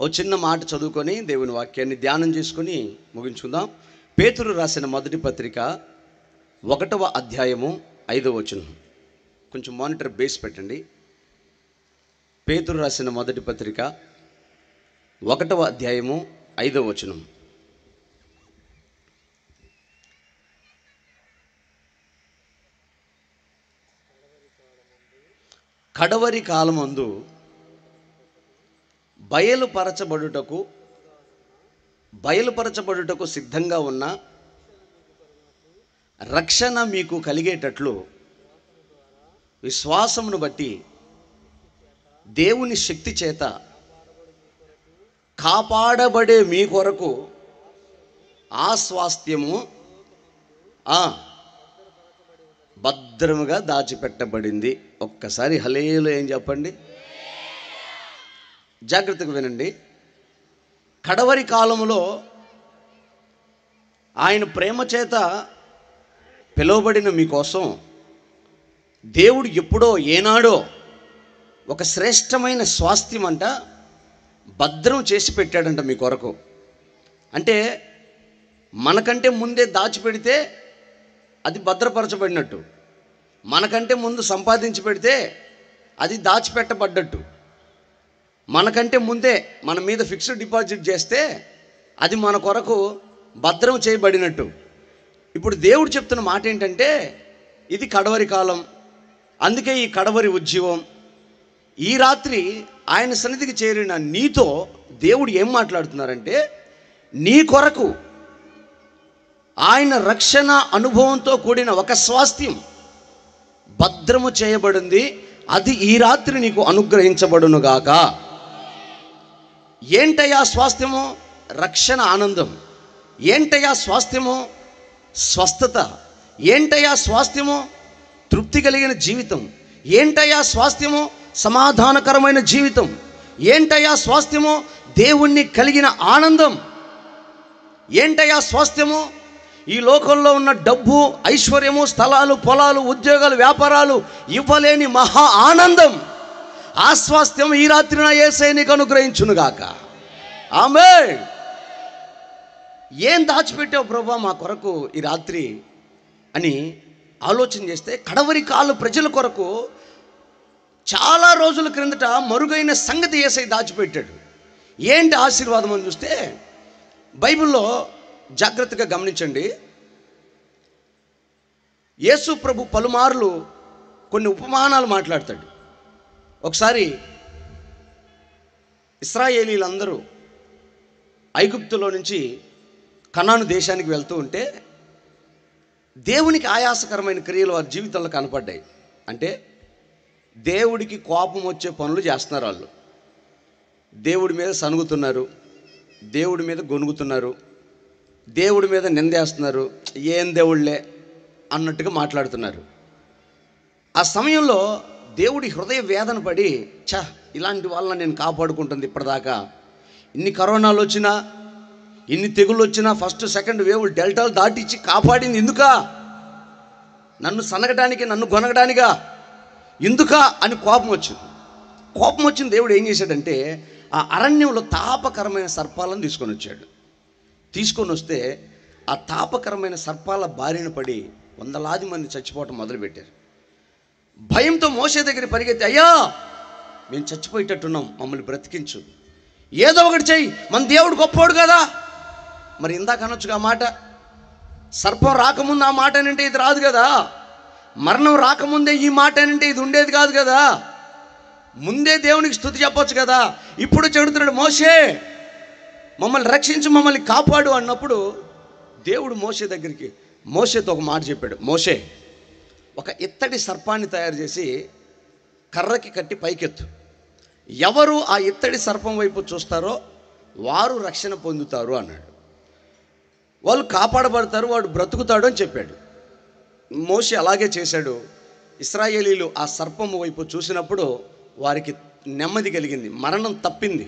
ఓ చిన్న మాట చదువుకొని దేవుని వాక్యాన్ని ధ్యానం చేసుకుని ముగించుకుందాం. పేతురు రాసిన మొదటి పత్రిక 1వ అధ్యాయము 5వ వచనం. కొంచెం మానిటర్ బేస్ పెట్టండి. పేతురు రాసిన మొదటి పత్రిక 1వ అధ్యాయము 5వ వచనం. కడవరి కాలమందు బయలుపరచబడుటకు సిద్ధంగా ఉన్న రక్షణ మీకు కలిగేటట్లు విశ్వాసమును బట్టి దేవుని శక్తి చేత కాపాడబడే మీ కొరకు ఆ స్వాస్థ్యము భద్రముగా దాచిపెట్టబడింది. ఒక్కసారి హల్లెలూయా ఏం చెప్పండి. జాగ్రత్తగా వినండి. కడవరి కాలములో ఆయన ప్రేమ చేత పిలువబడిన మీకోసం దేవుడు ఎప్పుడో ఏనాడో ఒక శ్రేష్టమైన స్వాస్థ్యం అంట భద్రం చేసి పెట్టాడంట మీ కొరకు. అంటే మనకంటే ముందే దాచిపెడితే అది భద్రపరచబడినట్టు, మనకంటే ముందు సంపాదించి పెడితే అది దాచిపెట్టబడ్డట్టు, మనకంటే ముందే మన మీద ఫిక్స్డ్ డిపాజిట్ చేస్తే అది మన కొరకు భద్రం చేయబడినట్టు. ఇప్పుడు దేవుడు చెప్తున్న మాట ఏంటంటే ఇది కడవరి కాలం, అందుకే ఈ కడవరి ఉద్యమం. ఈ రాత్రి ఆయన సన్నిధికి చేరిన నీతో దేవుడు ఏం మాట్లాడుతున్నారంటే నీ కొరకు ఆయన రక్షణ అనుభవంతో కూడిన ఒక స్వాస్థ్యం భద్రము చేయబడింది. అది ఈ రాత్రి నీకు అనుగ్రహించబడునుగాక. ఏంటయ్యా స్వాస్థ్యము? రక్షణ ఆనందం. ఏంటయ్యా స్వాస్థ్యము? స్వస్థత. ఏంటయ్యా స్వాస్థ్యము? తృప్తి కలిగిన జీవితం. ఏంటయ్యా స్వాస్థ్యము? సమాధానకరమైన జీవితం. ఏంటయ్యా స్వాస్థ్యము? దేవుణ్ణి కలిగిన ఆనందం. ఏంటయ్యా స్వాస్థ్యము? ఈ లోకంలో ఉన్న డబ్బు, ఐశ్వర్యము, స్థలాలు, పొలాలు, ఉద్యోగాలు, వ్యాపారాలు ఇవ్వలేని మహా ఆనందం. ఆ స్వాస్థ్యం ఈ రాత్రి నా యేసయ్య నీకు అనుగ్రహించునుగాక. ఆమేన్. ఏం దాచిపెట్టావు ప్రభువా మా కొరకు ఈ రాత్రి అని ఆలోచన చేస్తే కడవరి కాలు ప్రజల కొరకు చాలా రోజుల క్రిందట మరుగైన సంగతి యేసయ్య దాచిపెట్టాడు. ఏంటి ఆశీర్వాదం అని చూస్తే బైబిల్లో జాగ్రత్తగా గమనించండి. యేసు ప్రభు పలుమార్లు కొన్ని ఉపమానాలు మాట్లాడతాడు. ఒకసారి ఇశ్రాయేలీలందరూ ఐగుప్తులో నుంచి కనాను దేశానికి వెళ్తూ ఉంటే దేవునికి ఆయాసకరమైన క్రియలు వారి జీవితంలో కనపడ్డాయి. అంటే దేవుడికి కోపం వచ్చే పనులు చేస్తున్నారు వాళ్ళు. దేవుడి మీద సనుగుతున్నారు, దేవుడి మీద గొనుగుతున్నారు, దేవుడి మీద నిందేస్తున్నారు, ఏం దేవుళ్ళే అన్నట్టుగా మాట్లాడుతున్నారు. ఆ సమయంలో దేవుడి హృదయ వేదన పడి ఇలాంటి వాళ్ళని నేను కాపాడుకుంటుంది ఇప్పటిదాకా. ఇన్ని కరోనాలు వచ్చినా, ఇన్ని తెగుళ్ళు వచ్చినా, ఫస్ట్ సెకండ్ వేవులు డెల్టాలు దాటిచ్చి కాపాడింది ఎందుకా? నన్ను సనగడానికి, నన్ను గొనగడానికా? ఎందుకా అని కోపం వచ్చిన దేవుడు ఏం చేశాడంటే ఆ అరణ్యంలో తాపకరమైన సర్పాలను తీసుకొని వస్తే ఆ తాపకరమైన సర్పాల బారిన పడి వందలాది మంది చచ్చిపోవటం మొదలుపెట్టారు. భయంతో మోషే దగ్గర పరిగెత్తి, అయ్యా మేము చచ్చిపోయేటట్టున్నాం, మమ్మల్ని బ్రతికించు, ఏదో ఒకటి చెయ్యి, మన దేవుడు గొప్పోడు కదా. మరి ఇందాక అనొచ్చుగా ఆ మాట. సర్పం రాకముందు ఆ మాట అంటే ఇది రాదు కదా. మరణం రాకముందే ఈ మాట అంటే ఇది ఉండేది కాదు కదా. ముందే దేవునికి స్తుతి చెప్పొచ్చు కదా. ఇప్పుడు చెబుతున్నాడు, మోషే మమ్మల్ని రక్షించు, మమ్మల్ని కాపాడు అన్నప్పుడు దేవుడు మోషేతో ఒక మాట చెప్పాడు. మోషే, ఒక ఇత్తడి సర్పాన్ని తయారు చేసి కర్రకి కట్టి పైకెత్తు. ఎవరు ఆ ఇత్తడి సర్పం వైపు చూస్తారో వారు రక్షణ పొందుతారు అన్నాడు. వాళ్ళు కాపాడబడతారు, వాడు బ్రతుకుతాడు అని చెప్పాడు. మోషే అలాగే చేశాడు. ఇశ్రాయేలీలు ఆ సర్పము వైపు చూసినప్పుడు వారికి నెమ్మది కలిగింది, మరణం తప్పింది.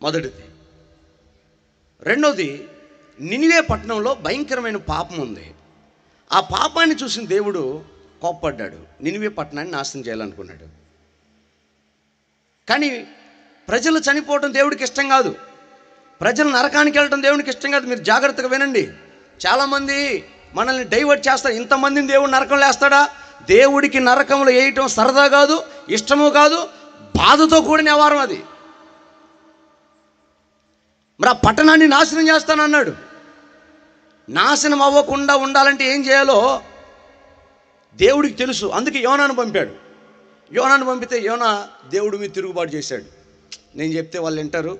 మొదటిది. రెండోది, నినివే పట్టణంలో భయంకరమైన పాపం ఉంది. ఆ పాపాన్ని చూసిన దేవుడు కోప్పడ్డాడు, నినివే పట్టణాన్ని నాశనం చేయాలనుకున్నాడు. కానీ ప్రజలు చనిపోవటం దేవుడికి ఇష్టం కాదు. ప్రజలు నరకానికి వెళ్ళటం దేవునికి ఇష్టం కాదు. మీరు జాగ్రత్తగా వినండి. చాలామంది మనల్ని డైవర్ట్ చేస్తారు. ఇంతమందిని దేవుడు నరకంలో వేస్తాడా? దేవుడికి నరకంలో వేయటం సరదా కాదు, ఇష్టము కాదు, బాధతో కూడిన వ్యవహారం అది. మరి ఆ పట్టణాన్ని నాశనం చేస్తానన్నాడు. నాశనం అవ్వకుండా ఉండాలంటే ఏం చేయాలో దేవుడికి తెలుసు. అందుకే యోనాను పంపాడు. యోనాను పంపితే యోనా దేవుడి మీద తిరుగుబాటు చేశాడు. నేను చెప్తే వాళ్ళు వింటారు,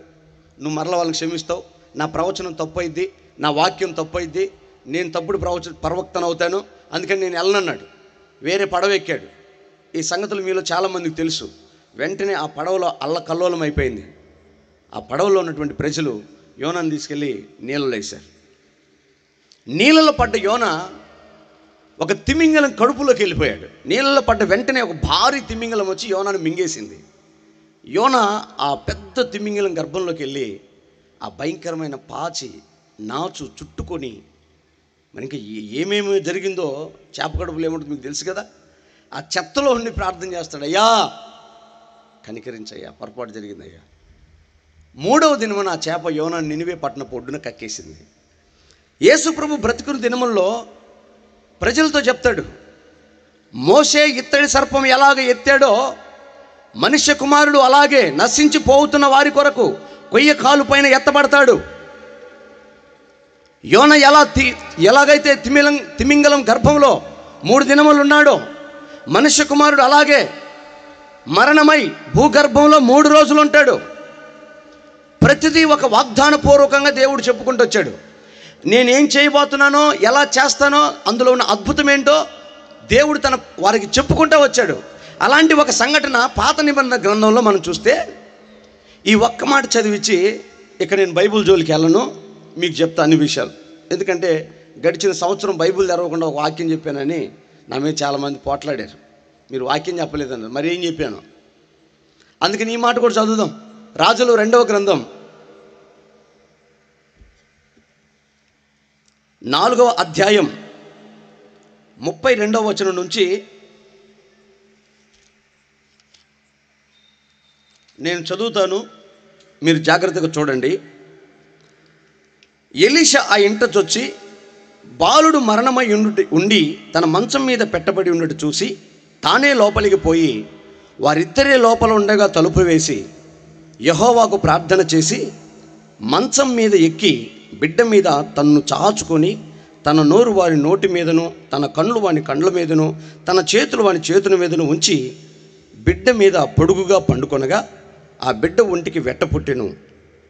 నువ్వు మరల వాళ్ళని క్షమిస్తావు, నా ప్రవచనం తప్పైద్ది, నా వాక్యం తప్పైద్ది, నేను తప్పుడు ప్రవక్తను అవుతాను, అందుకని నేను వెళ్ళనన్నాడు. వేరే పడవ ఎక్కాడు. ఈ సంగతులు మీలో చాలామందికి తెలుసు. వెంటనే ఆ పడవలో అల్లకల్లోలం అయిపోయింది. ఆ పడవలో ఉన్నటువంటి ప్రజలు యోనాను తీసుకెళ్ళి నీళ్ళలో వేశారు. నీళ్ళలో పడ్డ యోనా ఒక తిమింగలం కడుపులోకి వెళ్ళిపోయాడు. నీళ్ళలో పడ్డ వెంటనే ఒక భారీ తిమింగలం వచ్చి యోనాను మింగేసింది. యోనా ఆ పెద్ద తిమింగలం గర్భంలోకి వెళ్ళి ఆ భయంకరమైన పాచి నాచు చుట్టుకొని, మనకి ఏమేమి జరిగిందో చేప కడుపులో ఏముంటుంది మీకు తెలుసు కదా. ఆ చెత్తలో ఉండి ప్రార్థన చేస్తాడు, అయ్యా కనికరించయ్యా, పొరపాటు జరిగిందయ్యా. 3వ దినమున ఆ చేప యోనాను నినివే పట్టణపు ఒడ్డున కక్కేసింది. యేసు ప్రభు బ్రతుకుని దినముల్లో ప్రజలతో చెప్తాడు, మోషే ఇత్తడి సర్పం ఎలాగ ఎత్తాడో మనుష్య కుమారుడు అలాగే నశించి పోతున్న వారి కొరకు కొయ్య కాలు పైన ఎత్తబడతాడు. యోన ఎలాగైతే తిమింగలం గర్భంలో 3 దినములు ఉన్నాడో మనుష్య కుమారుడు అలాగే మరణమై భూగర్భంలో 3 రోజులు ఉంటాడు. ప్రతిదీ ఒక వాగ్దాన పూర్వకంగా దేవుడు చెప్పుకుంటూ వచ్చాడు. నేనేం చేయబోతున్నానో, ఎలా చేస్తానో, అందులో ఉన్న అద్భుతం ఏంటో దేవుడు తన వారికి చెప్పుకుంటూ వచ్చాడు. అలాంటి ఒక సంఘటన పాత నిబంధన గ్రంథంలో మనం చూస్తే, ఈ ఒక్క మాట చదివించి ఇక నేను బైబిల్ జోలికి వెళ్ళను, మీకు చెప్తా అన్ని విషయాలు. ఎందుకంటే గడిచిన సంవత్సరం బైబిల్ తెరవకుండా ఒక వాక్యం చెప్పానని నా మీద చాలామంది పోట్లాడారు. మీరు వాక్యం చెప్పలేదన్నారు, మరి ఏం చెప్పాను? అందుకని ఈ మాట కూడా చదువుదాం. రాజులు 2వ గ్రంథం 4వ అధ్యాయం 32వ వచనం నుంచి నేను చదువుతాను, మీరు జాగ్రత్తగా చూడండి. ఎలీషా ఆ ఇంటొచ్చి బాలుడు మరణమై ఉండి తన మంచం మీద పెట్టబడి ఉన్నట్టు చూసి తానే లోపలికి పోయి వారిద్దరే లోపల ఉండగా తలుపు వేసి యెహోవాకు ప్రార్థన చేసి మంచం మీద ఎక్కి బిడ్డ మీద తన్ను చాచుకొని తన నోరు వారి నోటి మీదను, తన కళ్ళు వాని కండ్ల మీదను, తన చేతులు వాని చేతుల మీదను ఉంచి బిడ్డ మీద పొడుగుగా పండుకొనగా ఆ బిడ్డ ఒంటికి వెట్ట పుట్టెను.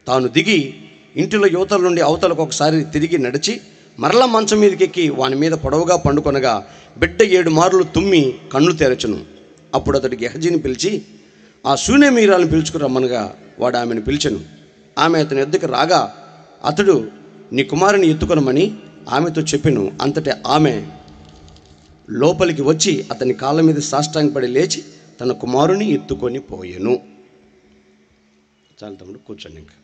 తాను దిగి ఇంటిలో యువతల నుండి అవతలకు ఒకసారి తిరిగి నడిచి మరలా మంచం మీదకి ఎక్కి వాని మీద పొడవుగా పండుకొనగా బిడ్డ 7 మార్లు తుమ్మి కళ్ళు తెరచును. అప్పుడు అతడు గెహజీని పిలిచి ఆ శూనేమీరాలను పిలుచుకురమ్మనగా వాడు ఆమెను పిలిచెను. ఆమె అతని ఎద్దుకు రాగా అతడు నీ కుమారుని ఎత్తుకొనమని ఆమెతో చెప్పెను. అంతటా ఆమె లోపలికి వచ్చి అతని కాళ్ళ మీద సాష్టాంగపడి లేచి తన కుమారుని ఎత్తుకొని పోయెను. చాలు తమ్ముడు, కూర్చోండి. ఇంకా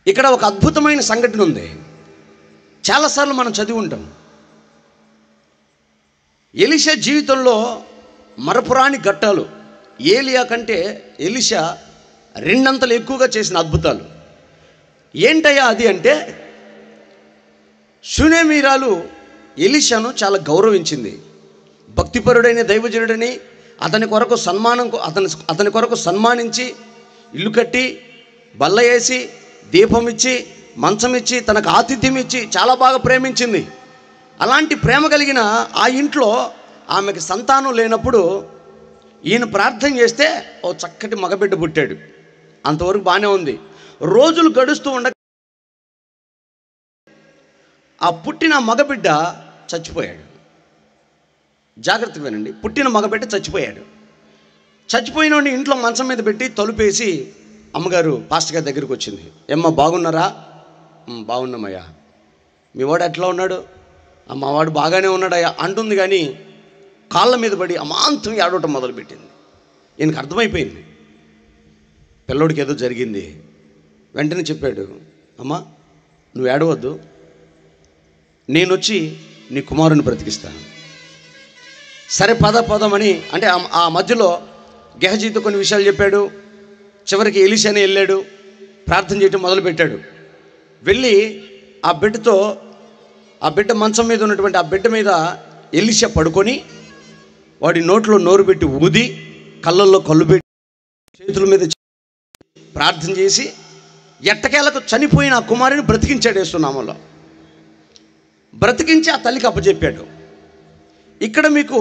ఇక్కడ ఒక అద్భుతమైన సంఘటన ఉంది. చాలాసార్లు మనం చదివి ఉంటాం. ఎలీషా జీవితంలో మరపురాని ఘట్టాలు. ఏలియా కంటే ఎలీషా 2 అంతలు ఎక్కువగా చేసిన అద్భుతాలు. ఏంటయ్యా అది అంటే, షూనేమీరాలు ఎలీషాను చాలా గౌరవించింది. భక్తిపరుడైన దైవజనుడని అతని కొరకు సన్మానించి ఇల్లు కట్టి బల్ల వేసి దీపం ఇచ్చి మంచం ఇచ్చి తనకు ఆతిథ్యం ఇచ్చి చాలా బాగా ప్రేమించింది. అలాంటి ప్రేమ కలిగిన ఆ ఇంట్లో ఆమెకి సంతానం లేనప్పుడు ఈయన ప్రార్థన చేస్తే ఓ చక్కటి మగబిడ్డ పుట్టాడు. అంతవరకు బాగానే ఉంది. రోజులు గడుస్తూ ఉండగా ఆ పుట్టిన మగబిడ్డ చచ్చిపోయాడు. జాగ్రత్తగా వినండి, పుట్టిన మగబిడ్డ చచ్చిపోయాడు. చచ్చిపోయినోడిని ఇంట్లో మంచం మీద పెట్టి తలుపేసి అమ్మగారు పాస్టర్ గారి దగ్గరికి వచ్చింది. ఏమ్మా బాగున్నారా? బాగున్నామయ్యా. మీ వాడు ఎట్లా ఉన్నాడు? మా వాడు బాగానే ఉన్నాడయ్యా అంటుంది. కానీ కాళ్ళ మీద పడి అమాంతం ఏడవటం మొదలుపెట్టింది. ఈయనకు అర్థమైపోయింది పిల్లోడికి ఏదో జరిగింది. వెంటనే చెప్పాడు, అమ్మా నువ్వు ఏడవద్దు, నేను వచ్చి నీ కుమారుని బ్రతికిస్తాను. సరే పదమని అంటే ఆ మధ్యలో గెహజీతో కొన్ని విషయాలు చెప్పాడు. చివరికి ఎలీషానే వెళ్ళాడు, ప్రార్థన చేయటం మొదలుపెట్టాడు. వెళ్ళి ఆ బిడ్డ మంచం మీద ఉన్నటువంటి ఆ బిడ్డ మీద ఎలీషా పడుకొని వాడి నోట్లో నోరు పెట్టి ఊది, కళ్ళల్లో కళ్ళు పెట్టి, చేతుల మీద ప్రార్థన చేసి ఎట్టకేలకు చనిపోయిన ఆ కుమారుని బ్రతికించాడు. యేసునామంలో బ్రతికించి ఆ తల్లికి అప్పచెప్పాడు. ఇక్కడ మీకు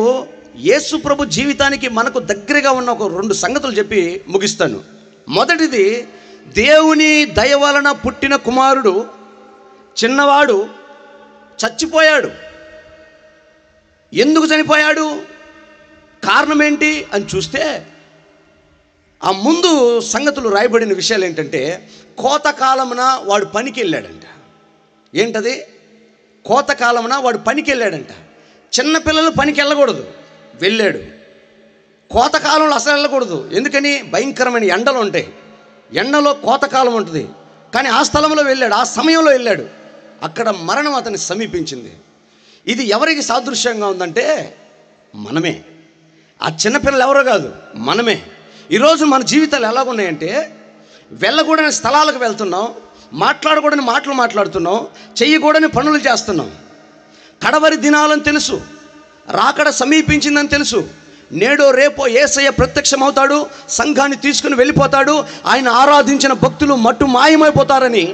యేసు ప్రభు జీవితానికి మనకు దగ్గరగా ఉన్న ఒక 2 సంగతులు చెప్పి ముగిస్తాను. మొదటిది, దేవుని దయ వలన పుట్టిన కుమారుడు చిన్నవాడు చచ్చిపోయాడు. ఎందుకు చనిపోయాడు, కారణం ఏంటి అని చూస్తే ఆ ముందు సంగతులు రాయబడిన విషయాలు ఏంటంటే, కోతకాలమున వాడు పనికి వెళ్ళాడంట. ఏంటది? కోతకాలమున వాడు పనికి వెళ్ళాడంట. చిన్నపిల్లలు పనికి వెళ్ళకూడదు, వెళ్ళాడు. కోతకాలంలో అసలు వెళ్ళకూడదు. ఎందుకని? భయంకరమైన ఎండలు ఉంటాయి, ఎండలో కోతకాలం ఉంటుంది. కానీ ఆ స్థలంలో వెళ్ళాడు, ఆ సమయంలో వెళ్ళాడు. అక్కడ మరణం అతన్ని సమీపించింది. ఇది ఎవరికి సాదృశ్యంగా ఉందంటే మనమే. ఆ చిన్నపిల్లలు ఎవరో కాదు, మనమే. ఈరోజు మన జీవితాలు ఎలాగున్నాయంటే, వెళ్ళకూడని స్థలాలకు వెళ్తున్నాం, మాట్లాడకూడని మాటలు మాట్లాడుతున్నాం, చెయ్యకూడని పనులు చేస్తున్నాం. కడవరి దినాలని తెలుసు, రాకడ సమీపించిందని తెలుసు. నేడో రేపో యేసయ్య ప్రత్యక్షమవుతాడు, సంఘాన్ని తీసుకుని వెళ్ళిపోతాడు, ఆయన ఆరాధించిన భక్తులు మట్టు మాయమైపోతారని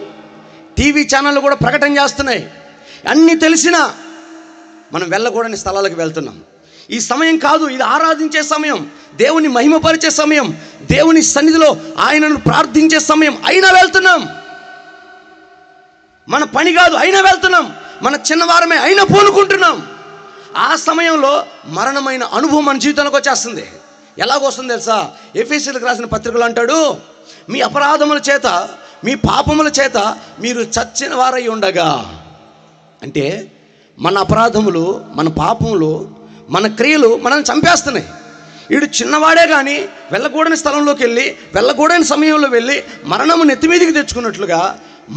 టీవీ ఛానళ్ళు కూడా ప్రకటన చేస్తున్నాయి. అన్నీ తెలిసినా మనం వెళ్ళకూడని స్థలాలకు వెళ్తున్నాం. ఈ సమయం కాదు, ఇది ఆరాధించే సమయం, దేవుని మహిమపరిచే సమయం, దేవుని సన్నిధిలో ఆయనను ప్రార్థించే సమయం. అయినా వెళ్తున్నాం. మన పని కాదు, అయినా వెళ్తున్నాం. మన చిన్నవారమే అయినా పూనుకుంటున్నాం. ఆ సమయంలో మరణమైన అనుభవం మన జీవితానికి వచ్చేస్తుంది. ఎలాగొస్తుంది తెలుసా? ఎఫెసీయులకు రాసిన పత్రికలు అంటాడు, మీ అపరాధముల చేత, మీ పాపముల చేత మీరు చచ్చిన వారై ఉండగా. అంటే మన అపరాధములు, మన పాపములు, మన క్రియలు మనల్ని చంపేస్తున్నాయి. వీడు చిన్నవాడే కానీ వెళ్ళకూడని స్థలంలోకి వెళ్ళి, వెళ్ళకూడని సమయంలో వెళ్ళి మరణము నెత్తిమీదికి తెచ్చుకున్నట్లుగా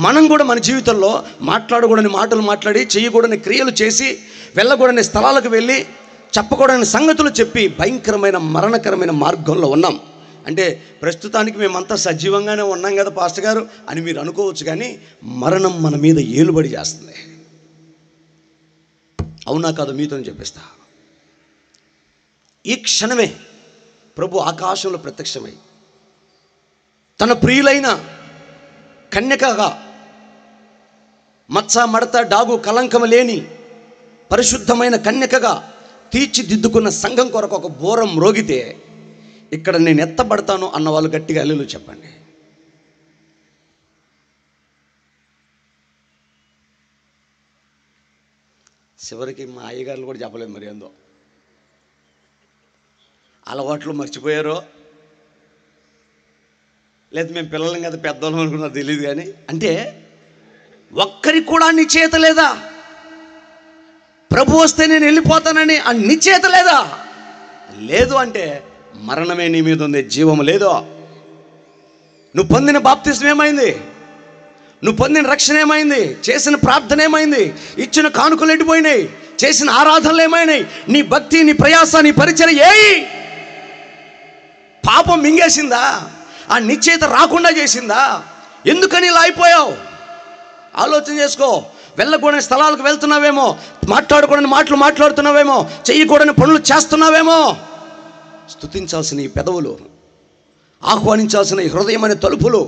మనం కూడా మన జీవితంలో మాట్లాడకూడని మాటలు మాట్లాడి, చేయకూడని క్రియలు చేసి, వెళ్ళకూడని స్థలాలకు వెళ్ళి, చెప్పకూడని సంగతులు చెప్పి భయంకరమైన మరణకరమైన మార్గంలో ఉన్నాం. అంటే ప్రస్తుతానికి మేమంతా సజీవంగానే ఉన్నాం కదా పాస్టర్ గారు అని మీరు అనుకోవచ్చు, కానీ మరణం మన మీద ఏలుబడి చేస్తుంది. అవునా కాదు? మీతో చెప్పిస్తా. ఈ క్షణమే ప్రభు ఆకాశంలో ప్రత్యక్షమై తన ప్రియులైన కన్యకగా, మచ్చ మడత డాగు కలంకము లేని పరిశుద్ధమైన కన్యకగా తీర్చిదిద్దుకున్న సంఘం కొరకు ఒక బోరం మ్రోగితే, ఇక్కడ నేను ఎత్తబడతాను అన్న వాళ్ళు గట్టిగా హల్లెలూయా చెప్పండి. చివరికి మా అయ్యగారులు కూడా చెప్పలేదు మరి ఏందో, అలవాట్లు మర్చిపోయారో లేదు మేము పిల్లలం కదా పెద్దవాళ్ళం అనుకున్నారు తెలియదు. కానీ అంటే ఒక్కరికి కూడా నిశ్చయత లేదా? ప్రభు వస్తే నేను వెళ్ళిపోతానని ఆ నిశ్చయత లేదా? లేదు. అంటే మరణమే నీ మీద ఉంది, జీవము లేదో. నువ్వు పొందిన బాప్తిస్మం ఏమైంది? నువ్వు పొందిన రక్షణ ఏమైంది? చేసిన ప్రార్థన ఏమైంది? ఇచ్చిన కానుకలు ఎట్టిపోయినాయి? చేసిన ఆరాధనలు ఏమైనాయి? నీ భక్తి, నీ ప్రయాస, నీ పరిచర్య ఏయి? పాపం మింగేసిందా? ఆ నిశ్చయత రాకుండా చేసిందా? ఎందుకని ఇలా అయిపోయావు? ఆలోచన చేసుకో. వెళ్ళకూడని స్థలాలకు వెళ్తున్నావేమో, మాట్లాడకూడని మాటలు మాట్లాడుతున్నావేమో, చెయ్యకూడని పనులు చేస్తున్నావేమో. స్తుతించాల్సిన ఈ పెదవులు, ఆహ్వానించాల్సిన ఈ హృదయం అనే తలుపులు,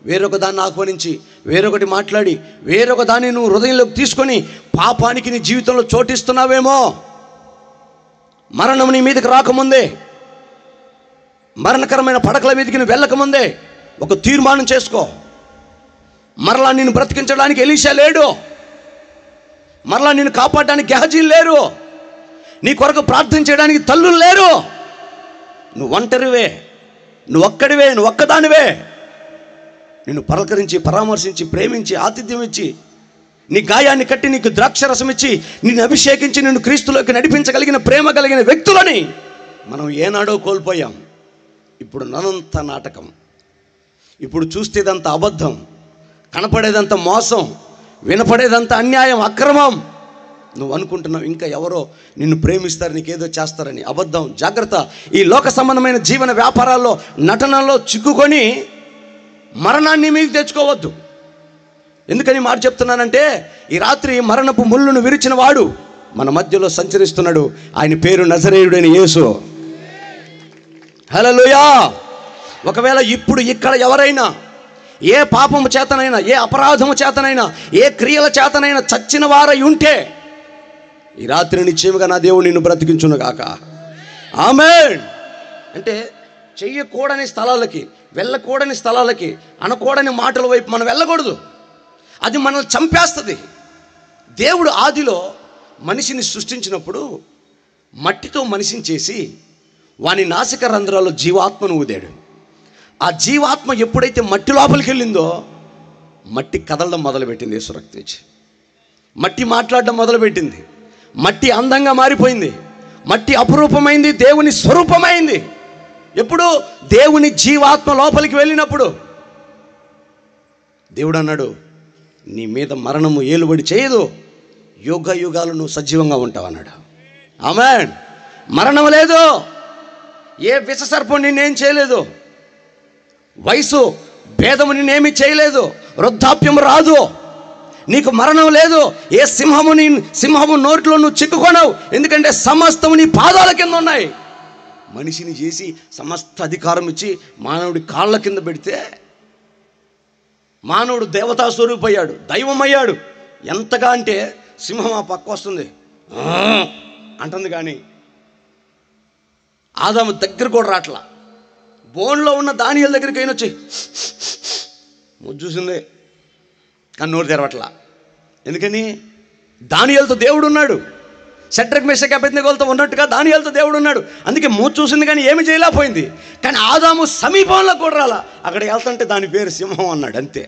వేరొక దాన్ని ఆహ్వానించి, వేరొకటి మాట్లాడి, వేరొక దాన్ని నువ్వు హృదయంలోకి తీసుకొని పాపానికి నీ జీవితంలో చోటిస్తున్నావేమో. మరణం నీ మీదకి రాకముందే, మరణకరమైన పడకల మీదకి నువ్వు వెళ్ళకముందే ఒక తీర్మానం చేసుకో. మరలా నిన్ను బ్రతికించడానికి ఎలీషా లేడు, మరలా నిన్ను కాపాడడానికి గెహజీలు లేరు, నీ కొరకు ప్రార్థన చేయడానికి తల్లులు లేరు. నువ్వు ఒంటరివే, నువ్వు ఒక్కడివే, నువ్వు ఒక్కదానివే. నిన్ను పలకరించి, పరామర్శించి, ప్రేమించి, ఆతిథ్యం ఇచ్చి, నీ గాయాన్ని కట్టి, నీకు ద్రాక్షరసం ఇచ్చి, నిన్ను అభిషేకించి, నిన్ను క్రీస్తులోకి నడిపించగలిగిన ప్రేమ కలిగిన వ్యక్తులని మనం ఏనాడో కోల్పోయాం. ఇప్పుడు ననంత నాటకం, ఇప్పుడు చూస్తేదంతా అబద్ధం, కనపడేదంతా మోసం, వినపడేదంతా అన్యాయం, అక్రమం. నువ్వు అనుకుంటున్నావు ఇంకా ఎవరో నిన్ను ప్రేమిస్తారు, నీకేదో చేస్తారని. అబద్ధం, జాగ్రత్త. ఈ లోక సంబంధమైన జీవన వ్యాపారాల్లో, నటనలో చిక్కుకొని మరణాన్ని మీకు తెచ్చుకోవద్దు. ఎందుకని మాట చెప్తున్నానంటే, ఈ రాత్రి మరణపు ముళ్ళును విరిచిన వాడు మన మధ్యలో సంచరిస్తున్నాడు. ఆయన పేరు నజరేయుడైన యేసు. హల్లెలూయా. ఒకవేళ ఇప్పుడు ఇక్కడ ఎవరైనా ఏ పాపము చేతనైనా, ఏ అపరాధము చేతనైనా, ఏ క్రియల చేతనైనా చచ్చిన వారై ఉంటే ఈ రాత్రి నిశ్చయముగా నా దేవుడు నిన్ను బ్రతికించును గాక. ఆమేన్. అంటే చెయ్యకూడని స్థలాలకి, వెళ్ళకూడని స్థలాలకి, అనకూడని మాటల వైపు మనం వెళ్ళకూడదు. అది మనల్ని చంపేస్తుంది. దేవుడు ఆదిలో మనిషిని సృష్టించినప్పుడు మట్టితో మనిషిని చేసి వాని నాసిక రంధ్రాల్లో జీవాత్మను ఊదాడు. ఆ జీవాత్మ ఎప్పుడైతే మట్టి లోపలికి వెళ్ళిందో మట్టి కదలడం మొదలుపెట్టింది. యేసు రక్తం ఇచ్చి మట్టి మాట్లాడడం మొదలుపెట్టింది. మట్టి అందంగా మారిపోయింది. మట్టి అపురూపమైంది, దేవుని స్వరూపమైంది. ఎప్పుడు? దేవుని జీవాత్మ లోపలికి వెళ్ళినప్పుడు. దేవుడు అన్నాడు, నీ మీద మరణము ఏలుబడి చేయదు, యుగ యుగాలు నువ్వు సజీవంగా ఉంటావు అన్నాడు. ఆమేన్. మరణం లేదు. ఏ విషసర్పం నిన్నేం చేయలేదు. వయసు భేదము నిన్నేమీ చేయలేదు. వృద్ధాప్యం రాదు. నీకు మరణం లేదు. ఏ సింహము నోట్లో నువ్వు చిక్కుకోనవు. ఎందుకంటే సమస్తము నీ పాదాల కింద ఉన్నాయి. మనిషిని చేసి సమస్త అధికారం ఇచ్చి మానవుడి కాళ్ళ కింద పెడితే మానవుడు దేవతా స్వరూపయ్యాడు, దైవమయ్యాడు. ఎంతగా అంటే సింహం ఆ పక్క వస్తుంది అంటుంది, కానీ ఆదాము దగ్గర కూడా రాట్లా. బోన్లో ఉన్న దానియేలు దగ్గరికి అయినా వచ్చి ముద్దు చూసింది కానీ నోరు తెరవట్లా. ఎందుకని? దానియేలుతో దేవుడు ఉన్నాడు. షడ్రక్ మేషక్ అబేద్నెగోలతో ఉన్నట్టుగా దానియేలుతో దేవుడు ఉన్నాడు. అందుకే మూతి చూసింది కానీ ఏమి చేయలేకపోయింది. కానీ ఆదాము సమీపంలో కూడా రాలా. అక్కడ వెళ్తుంటే దాని పేరు సింహం అన్నాడు. అంతే.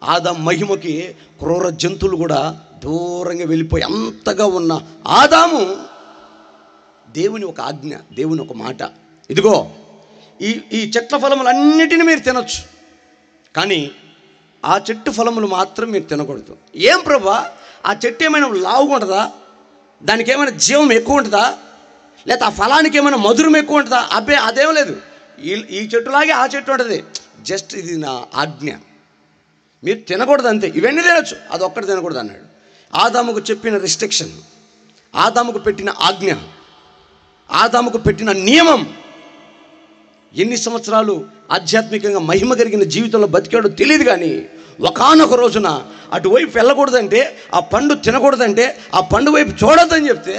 ఆదాము మహిమకి క్రూర జంతువులు కూడా దూరంగా వెళ్ళిపోయి అంతగా ఉన్న ఆదాము దేవుని ఒక ఆజ్ఞ, దేవుని ఒక మాట, ఇదిగో ఈ చెట్ల ఫలములన్నిటిని మీరు తినొచ్చు, కానీ ఆ చెట్టు ఫలములు మాత్రం మీరు తినకూడదు. ఏం ప్రభా, ఆ చెట్టు ఏమైనా లావుగా ఉంటుందా? దానికి ఏమైనా జీవం ఎక్కువ ఉంటుందా? లేకపోతే ఆ ఫలానికి ఏమైనా మధురం ఎక్కువ ఉంటుందా? అబ్బే, అదేం లేదు. ఈ చెట్టులాగే ఆ చెట్టు ఉంటుంది. జస్ట్ ఇది నా ఆజ్ఞ, మీరు తినకూడదు అంతే. ఇవన్నీ తినొచ్చు, అదొక్కటి తినకూడదు అన్నాడు. ఆదాముకు చెప్పిన రిస్ట్రిక్షన్, ఆదాముకు పెట్టిన ఆజ్ఞ, ఆదాముకు పెట్టిన నియమం. ఎన్ని సంవత్సరాలు ఆధ్యాత్మికంగా మహిమ కలిగిన జీవితంలో బతికాడో తెలియదు, కానీ ఒకానొక రోజున అటువైపు వెళ్ళకూడదంటే, ఆ పండు తినకూడదంటే, ఆ పండు వైపు చూడొద్దని చెప్తే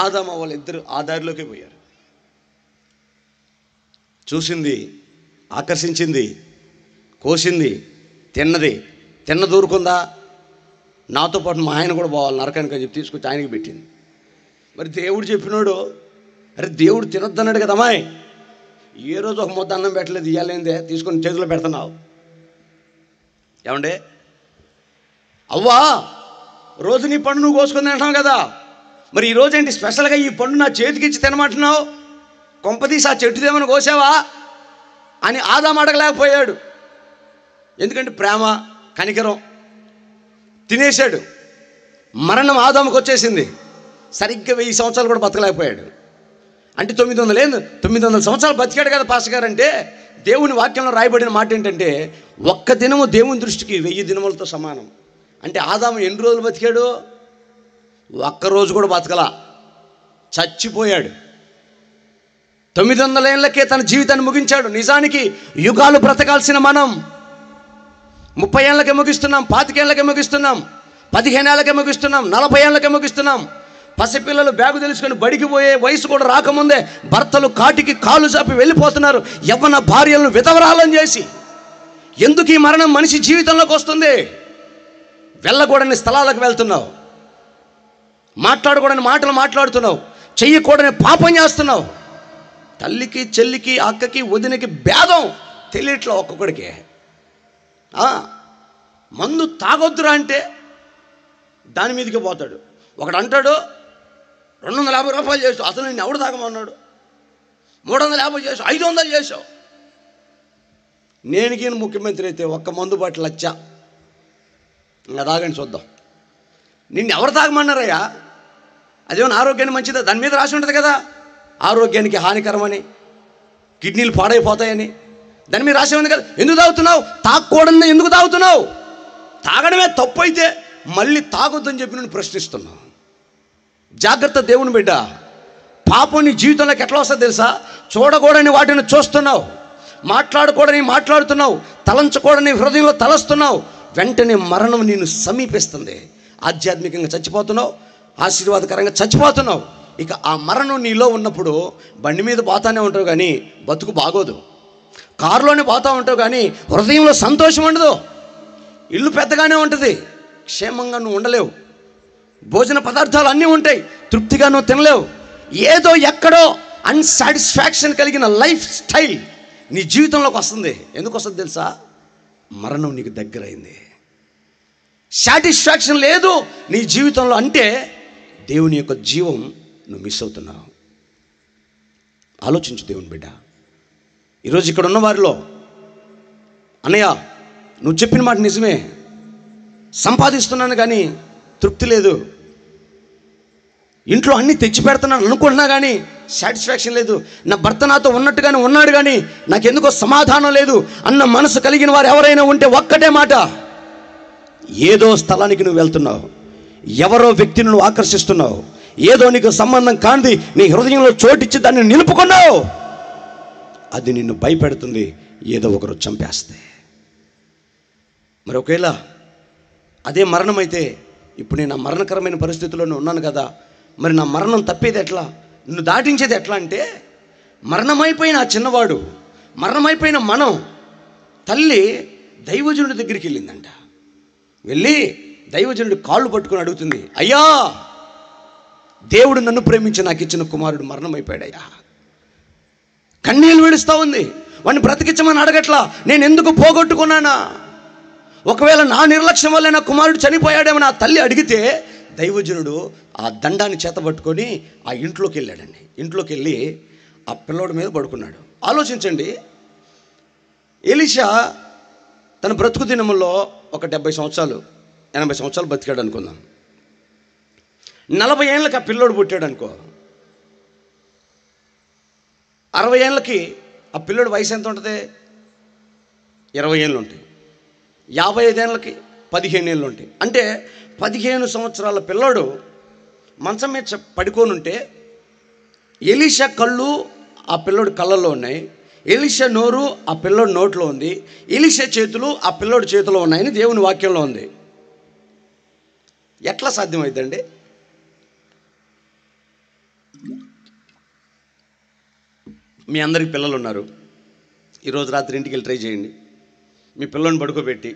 ఆదాము వాళ్ళిద్దరు ఆ దారిలోకి పోయారు. చూసింది, ఆకర్షించింది, కోసింది, తిన్నది. తిన్న దూరుకుందా? నాతో పాటు మా ఆయన కూడా పోవాలి నరకానికి అని చెప్పి తీసుకొచ్చి ఆయనకి పెట్టింది. మరి దేవుడు చెప్పినాడు, అరే దేవుడు తినొద్దన్నాడు కదా అమ్మాయి, ఏ రోజు ఒక ముద్ద అన్నం పెట్టలేదు, ఇవ్వాలేందే తీసుకొని చేతిలో పెడుతున్నావు. ఏమండే అవ్వా, రోజు నీ పండు నువ్వు కోసుకొని తింటావు కదా, మరి ఈ రోజు ఏంటి స్పెషల్గా ఈ పండు నా చేతికి ఇచ్చి తినమంటున్నావు? కొంపదీసి ఆ చెట్టుదేమని కోసావా అని ఆదాము అడగలేకపోయాడు. ఎందుకంటే ప్రేమ, కనికరం. తినేశాడు. మరణం ఆదాముకు వచ్చేసింది. సరిగ్గా 1000 సంవత్సరాలు కూడా బతకలేకపోయాడు. అంటే 900 సంవత్సరాలు బతికాడు కదా పాస్టర్ గారు. అంటే దేవుని వాక్యంలో రాయబడిన మాట ఏంటంటే, ఒక్క దినము దేవుని దృష్టికి 1000 దినములతో సమానం. అంటే ఆదాము ఎన్ని రోజులు బతికాడు? ఒక్కరోజు కూడా బతకలా, చచ్చిపోయాడు. 900 ఏళ్ళకే తన జీవితాన్ని ముగించాడు. నిజానికి యుగాలు బ్రతకాల్సిన మనం 30 ఏళ్ళకే ముగిస్తున్నాం, 25 ఏళ్ళకే ముగిస్తున్నాం, 15 ఏళ్ళకే ముగిస్తున్నాం, 40 ఏళ్ళకే ముగిస్తున్నాం. పసిపిల్లలు బ్యాగు తెలుసుకొని బడికి పోయే వయసు కూడా రాకముందే భర్తలు కాటికి కాలు చాపి వెళ్ళిపోతున్నారు, యవ్వన భార్యలను విధవరాలను చేసి. ఎందుకు ఈ మరణం మనిషి జీవితంలోకి వస్తుంది? వెళ్ళకూడని స్థలాలకు వెళ్తున్నావు, మాట్లాడకూడని మాటలు మాట్లాడుతున్నావు, చెయ్యకూడని పాపం చేస్తున్నావు. తల్లికి, చెల్లికి, అక్కకి, వదినకి భేదం తెలియట్లో ఒక్కొక్కడికి. మందు తాగొద్దురా అంటే దాని మీదకి పోతాడు. ఒకడు అంటాడు 250 రూపాయలు చేసావు, అసలు నేను ఎవడు తాగమన్నాడు? 350 చేసావు, 500 చేసావు. నేను ముఖ్యమంత్రి అయితే ఒక్క మందు బాటిల్ లచ్చా, ఇంకా తాగండి చూద్దాం. నిన్ను ఎవరు తాగమన్నారయ్యా? అదేమన్నా ఆరోగ్యానికి మంచిదా? దాని మీద రాసి ఉంటుంది కదా, ఆరోగ్యానికి హానికరమని, కిడ్నీలు పాడైపోతాయని దాని మీద రాసి ఉంది కదా. ఎందుకు తాగుతున్నావు? తాగకూడదని ఎందుకు తాగుతున్నావు? తాగడమే తప్పు అయితే మళ్ళీ తాగొద్దని చెప్పి నేను ప్రశ్నిస్తున్నావు. జాగ్రత్త దేవుని బిడ్డ. పాపం నీ జీవితంలోకి ఎట్లా వస్తుందో తెలుసా? చూడకూడని వాటిని చూస్తున్నావు, మాట్లాడకూడని మాట్లాడుతున్నావు, తలంచకూడని హృదయంలో తలస్తున్నావు. వెంటనే మరణం నిన్ను సమీపిస్తుంది. ఆధ్యాత్మికంగా చచ్చిపోతున్నావు, ఆశీర్వాదకరంగా చచ్చిపోతున్నావు. ఇక ఆ మరణం నీలో ఉన్నప్పుడు బండి మీద పోతానే ఉంటావు కానీ బతుకు బాగోదు. కారులోనే పోతూ ఉంటావు కానీ హృదయంలో సంతోషం ఉండదు. ఇల్లు పెద్దగానే ఉంటుంది, క్షేమంగా నువ్వు ఉండలేవు. భోజన పదార్థాలు అన్నీ ఉంటాయి, తృప్తిగా నువ్వు తినలేవు. ఏదో ఎక్కడో అన్సాటిస్ఫాక్షన్ కలిగిన లైఫ్ స్టైల్ నీ జీవితంలోకి వస్తుంది. ఎందుకు వస్తుంది తెలుసా? మరణం నీకు దగ్గరైంది. సాటిస్ఫాక్షన్ లేదు నీ జీవితంలో అంటే దేవుని యొక్క జీవం నువ్వు మిస్ అవుతున్నావు. ఆలోచించు దేవుని బిడ్డ. ఈరోజు ఇక్కడ ఉన్న వారిలో, అన్నయ్య నువ్వు చెప్పిన మాట నిజమే, సంపాదిస్తున్నాను కానీ తృప్తి లేదు, ఇంట్లో అన్నీ తెచ్చి పెడుతున్నాను అనుకుంటున్నా కానీ సాటిస్ఫాక్షన్ లేదు, నా భర్త నాతో ఉన్నట్టుగానే ఉన్నాడు కానీ నాకెందుకో సమాధానం లేదు అన్న మనసు కలిగిన వారు ఎవరైనా ఉంటే ఒక్కటే మాట, ఏదో స్థలానికి నువ్వు వెళ్తున్నావు, ఎవరో వ్యక్తిని నువ్వు ఆకర్షిస్తున్నావు, ఏదో నీకు సంబంధం కానిది నీ హృదయంలో చోటిచ్చి దాన్ని నిలుపుకున్నావు. అది నిన్ను భయపెడుతుంది, ఏదో ఒకరు చంపేస్తే. మరి ఒకవేళ అదే మరణం అయితే, ఇప్పుడు నేను ఆ మరణకరమైన పరిస్థితుల్లోనే ఉన్నాను కదా, మరి నా మరణం తప్పేది ఎట్లా, నిన్ను దాటించేది ఎట్లా అంటే, మరణమైపోయిన ఆ చిన్నవాడు, మరణమైపోయిన మనం, తల్లి దైవజనుడి దగ్గరికి వెళ్ళిందంట. వెళ్ళి దైవజనుడి కాళ్ళు పట్టుకొని అడుగుతుంది, అయ్యా దేవుడు నన్ను ప్రేమించి నాకు ఇచ్చిన కుమారుడు మరణమైపోయాడయ్యా. కన్నీళ్ళు విడుస్తూ ఉంది. వాడిని బ్రతికించమని అడగట్లా, నేను ఎందుకు పోగొట్టుకున్నానా, ఒకవేళ నా నిర్లక్ష్యం వల్ల నా కుమారుడు చనిపోయాడేమో నా తల్లి అడిగితే, దైవజనుడు ఆ దండాన్ని చేతబట్టుకొని ఆ ఇంట్లోకి వెళ్ళాడండి. ఇంట్లోకి వెళ్ళి ఆ పిల్లోడి మీద పడుకున్నాడు. ఆలోచించండి, ఎలీషా తన బ్రతుకు దినముల్లో ఒక 70 సంవత్సరాలు 80 సంవత్సరాలు బతికాడు అనుకుందాం. 40 ఏళ్ళకి ఆ పిల్లోడు పుట్టాడు అనుకో, 60 ఏళ్ళకి ఆ పిల్లోడు వయసు ఎంత ఉంటుంది? 20 ఏళ్ళు ఉంటాయి. 55 ఏళ్ళకి 15 ఏళ్ళు ఉంటాయి. అంటే 15 సంవత్సరాల పిల్లోడు మంచం మీద పడుకొని ఉంటే, ఎలీషా కళ్ళు ఆ పిల్లోడు కళ్ళల్లో ఉన్నాయి, ఎలీషా నోరు ఆ పిల్లోడు నోట్లో ఉంది, ఎలీషా చేతులు ఆ పిల్లోడు చేతిలో ఉన్నాయని దేవుని వాక్యంలో ఉంది. ఎట్లా సాధ్యమైందండి? మీ అందరికి పిల్లలు ఉన్నారు, ఈరోజు రాత్రి ఇంటికి వెళ్ళి ట్రై చేయండి. మీ పిల్లని పడుకోబెట్టి,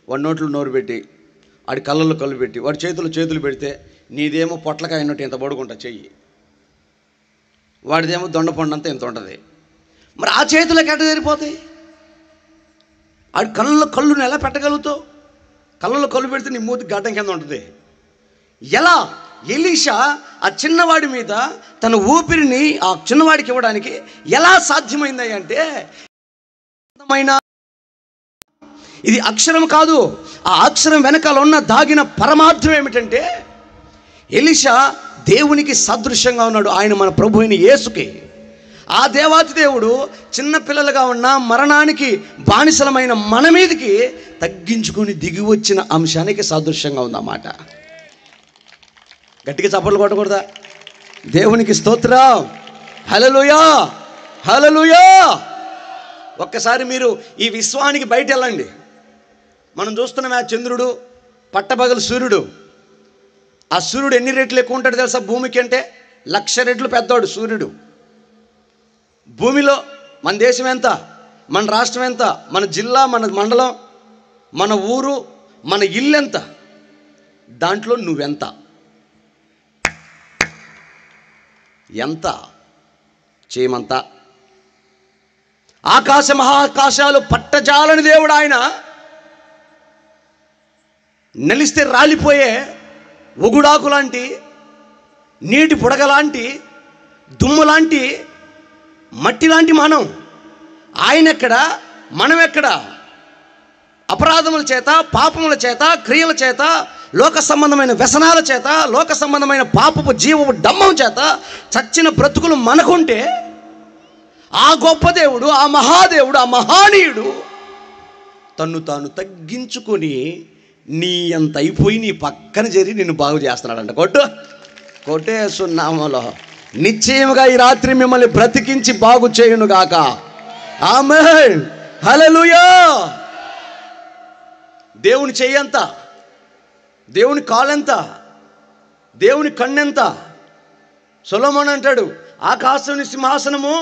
వాడి నోట్లో నోరు పెట్టి, వాడి కళ్ళల్లో కళ్ళు పెట్టి, వాడి చేతులు పెడితే, నీదేమో పొట్లకాయ అన్నట్టు ఇంత పడుకుంటా చెయ్యి, వాడిదేమో దొండపండు అంతా ఇంత ఉంటుంది. మరి ఆ చేతులకు ఎట్ట సరిపోతాయి? ఆడి కళ్ళుని ఎలా పెట్టగలుగుతావు? కళ్ళలో కళ్ళు పెడితే నీ మూతి గడ్డం కింద ఉంటుంది. ఎలా? ఎలీషా ఆ చిన్నవాడి మీద తన ఊపిరిని ఆ చిన్నవాడికి ఇవ్వడానికి ఎలా సాధ్యమైంది అంటే, ఇది అక్షరం కాదు, ఆ అక్షరం వెనకాల ఉన్న దాగిన పరమార్థం ఏమిటంటే, ఎలీషా దేవునికి సదృశ్యంగా ఉన్నాడు. ఆయన మన ప్రభు అయిన యేసుకి. ఆ దేవాతి దేవుడు చిన్న పిల్లలుగా ఉన్న మరణానికి బానిసలమైన మన మీదకి తగ్గించుకొని దిగి వచ్చిన అంశానికి సాదృశ్యంగా ఉందన్నమాట. గట్టిగా చప్పట్లు కొట్టకూడదా? దేవునికి స్తోత్రం, హల్లెలూయా, హల్లెలూయా. ఒక్కసారి మీరు ఈ విశ్వానికి బయట వెళ్ళండి. మనం చూస్తున్నాం ఆ చంద్రుడు, పట్టపగలు సూర్యుడు. ఆ సూర్యుడు ఎన్ని రెట్లు ఎక్కువ ఉంటాడు తెలుసా భూమికి అంటే? 1,00,000 రెట్లు పెద్దవాడు సూర్యుడు. భూమిలో మన దేశం ఎంత, మన రాష్ట్రం ఎంత, మన జిల్లా, మన మండలం, మన ఊరు, మన ఇల్లు ఎంత, దాంట్లో నువ్వెంత? ఎంత? చేయమంతా. ఆకాశ మహాకాశాలు పట్టజాలని దేవుడు ఆయన. నలిస్తే రాలిపోయే ఒగుడాకు లాంటి, నీటి పొడగ లాంటి, దుమ్ము లాంటి, మట్టి లాంటి మనం. ఆయన ఎక్కడ, మనం ఎక్కడ? అపరాధముల చేత, పాపముల చేత, క్రియల చేత లోక సంబంధమైన వ్యసనాల చేత, లోక సంబంధమైన పాపపు జీవపు డమ్మం చేత చచ్చిన బ్రతుకులు మనకుంటే, ఆ గొప్ప దేవుడు, ఆ మహాదేవుడు, ఆ మహానీయుడు తన్ను తాను తగ్గించుకొని నీ అంత అయిపోయి నీ పక్కన చేరి నిన్ను బాగు చేస్తున్నాడంట. కొట్టేస్తున్నామలో నిశ్చయముగా ఈ రాత్రి మిమ్మల్ని బ్రతికించి బాగు చేయునుగాక. ఆమేన్, హల్లెలూయా. దేవుని చెయ్యంత, దేవుని కాలెంత, దేవుని కన్నెంత. సొలొమోను అంటాడు, ఆకాశం సింహాసనము,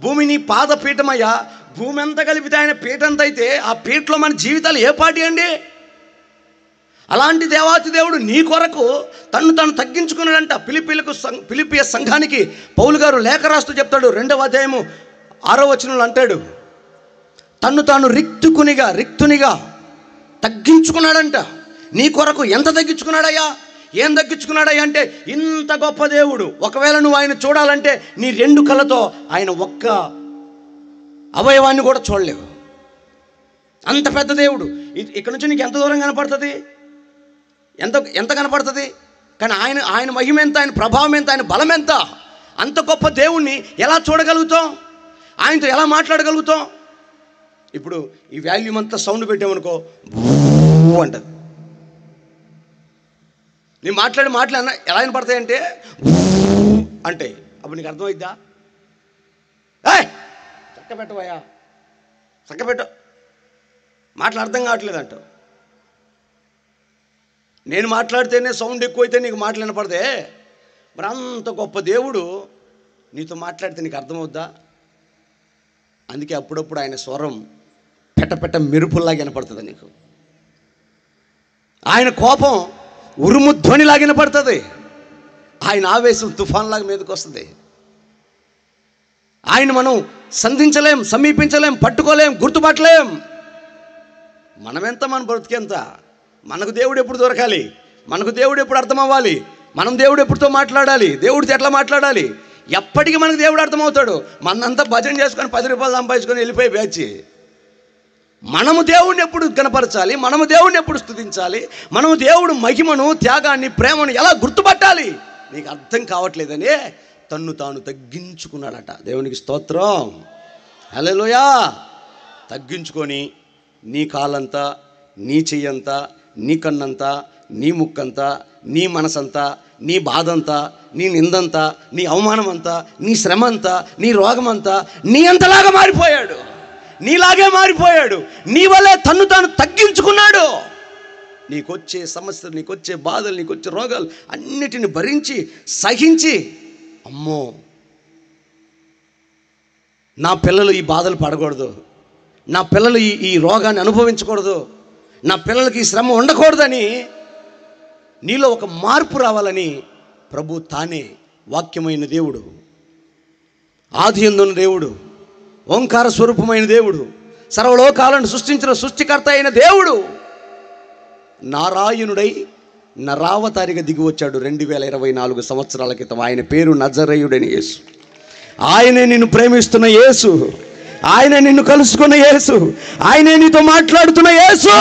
భూమి నీ పాదపీఠమయ్యా. భూమి ఎంత కలిపితే ఆయన పీఠ ఎంత అయితే, ఆ పీఠలో మన జీవితాలు ఏ పాటి అండి? అలాంటి దేవాతి దేవుడు నీ కొరకు తను తగ్గించుకున్నాడంట. ఫిలిప్పియ సంఘానికి పౌలు గారు లేఖ రాస్తూ చెప్తాడు, 2వ అధ్యాయము 6వ వచనంలో అంటాడు, తన్ను తాను రిక్తునిగా తగ్గించుకున్నాడంట. నీ కొరకు ఎంత తగ్గించుకున్నాడయ్యా? ఏం తగ్గించుకున్నాడయ్యా అంటే, ఇంత గొప్ప దేవుడు, ఒకవేళ నువ్వు ఆయన చూడాలంటే నీ 2 కళ్ళతో ఆయన ఒక్క అవయవాన్ని కూడా చూడలేవు. అంత పెద్ద దేవుడు. ఇక్కడ నుంచి నీకు ఎంత దూరం కనపడుతుంది? ఎంత కనపడుతుంది? కానీ ఆయన మహిమ ఎంత, ఆయన ప్రభావం ఎంత, ఆయన బలం ఎంత? అంత గొప్ప దేవుణ్ణి ఎలా చూడగలుగుతాం? ఆయనతో ఎలా మాట్లాడగలుగుతాం? ఇప్పుడు ఈ వాల్యూమ్ అంతా సౌండ్ పెట్టామనుకో, అంటది. నీ మాటలు ఎలా వినపడతాయంటే అంటే, అప్పుడు నీకు అర్థమైద్దా? చక్క పెట్టవయ్యా, చక్క పెట్టు, మాటలు అర్థం కావట్లేదు అంటావు. నేను మాట్లాడితేనే సౌండ్ ఎక్కువైతే నీకు మాటలు వినపడదే. మరి అంత గొప్ప దేవుడు నీతో మాట్లాడితే నీకు అర్థమవుద్దా? అందుకే అప్పుడప్పుడు ఆయన స్వరం పెట్ట మెరుపుల్లాగా వినపడుతుంది నీకు. ఆయన కోపం ఉరుము ధ్వనిలాగా వినపడుతుంది. ఆయన ఆవేశం తుఫాన్లాగా మీదకి వస్తుంది. ఆయన మనం సంధించలేం, సమీపించలేం, పట్టుకోలేం, గుర్తుపట్టలేం. మనమెంత, మన బ్రతికెంత? మనకు దేవుడు ఎప్పుడు దొరకాలి? మనకు దేవుడు ఎప్పుడు అర్థం అవ్వాలి? మనం దేవుడు ఎప్పుడుతో మాట్లాడాలి? దేవుడితో ఎట్లా మాట్లాడాలి? ఎప్పటికీ మనకు దేవుడు అర్థమవుతాడు. మనంతా భజన చేసుకొని 10 రూపాయలు సంపాదించుకొని వెళ్ళిపోయి బ్యాచి. మనము దేవుడిని ఎప్పుడు కనపరచాలి? మనము దేవుడిని ఎప్పుడు స్తుతించాలి? మనము దేవుడు మహిమను, త్యాగాన్ని, ప్రేమను ఎలా గుర్తుపట్టాలి? నీకు అర్థం కావట్లేదని తన్ను తాను తగ్గించుకున్నాడట. దేవునికి స్తోత్రం, హల్లెలూయా. తగ్గించుకొని నీ కాలంతా, నీ చెయ్యంతా, నీ కన్నంతా, నీ ముక్కంతా, నీ మనసంతా, నీ బాధంతా, నీ నిందంతా, నీ అవమానమంతా, నీ శ్రమంతా, నీ రోగమంతా నీ అంతలాగా మారిపోయాడు. నీలాగే మారిపోయాడు. నీ వల్లే తన్ను తాను తగ్గించుకున్నాడు. నీకొచ్చే సమస్యలు, నీకొచ్చే బాధలు, నీకొచ్చే రోగాలు అన్నిటిని భరించి సహించి, అమ్మో నా పిల్లలు ఈ బాధలు పడకూడదు, నా పిల్లలు ఈ రోగాన్ని అనుభవించకూడదు, నా పిల్లలకి ఈ శ్రమ ఉండకూడదని, నీలో ఒక మార్పు రావాలని ప్రభు తానే వాక్యమైన దేవుడు, ఆది యందున్న దేవుడు, ఓంకార స్వరూపమైన దేవుడు, సర్వలోకాలను సృష్టించిన సృష్టికర్త అయిన దేవుడు నారాయణుడై నరావతారిగా దిగి వచ్చాడు 2024 సంవత్సరాల క్రితం. ఆయన పేరు నజరేయుడైన యేసు. ఆయనే నిన్ను ప్రేమిస్తున్న యేసు, ఆయనే నిన్ను కలుసుకున్న యేసు, ఆయనే నీతో మాట్లాడుతున్న యేసు.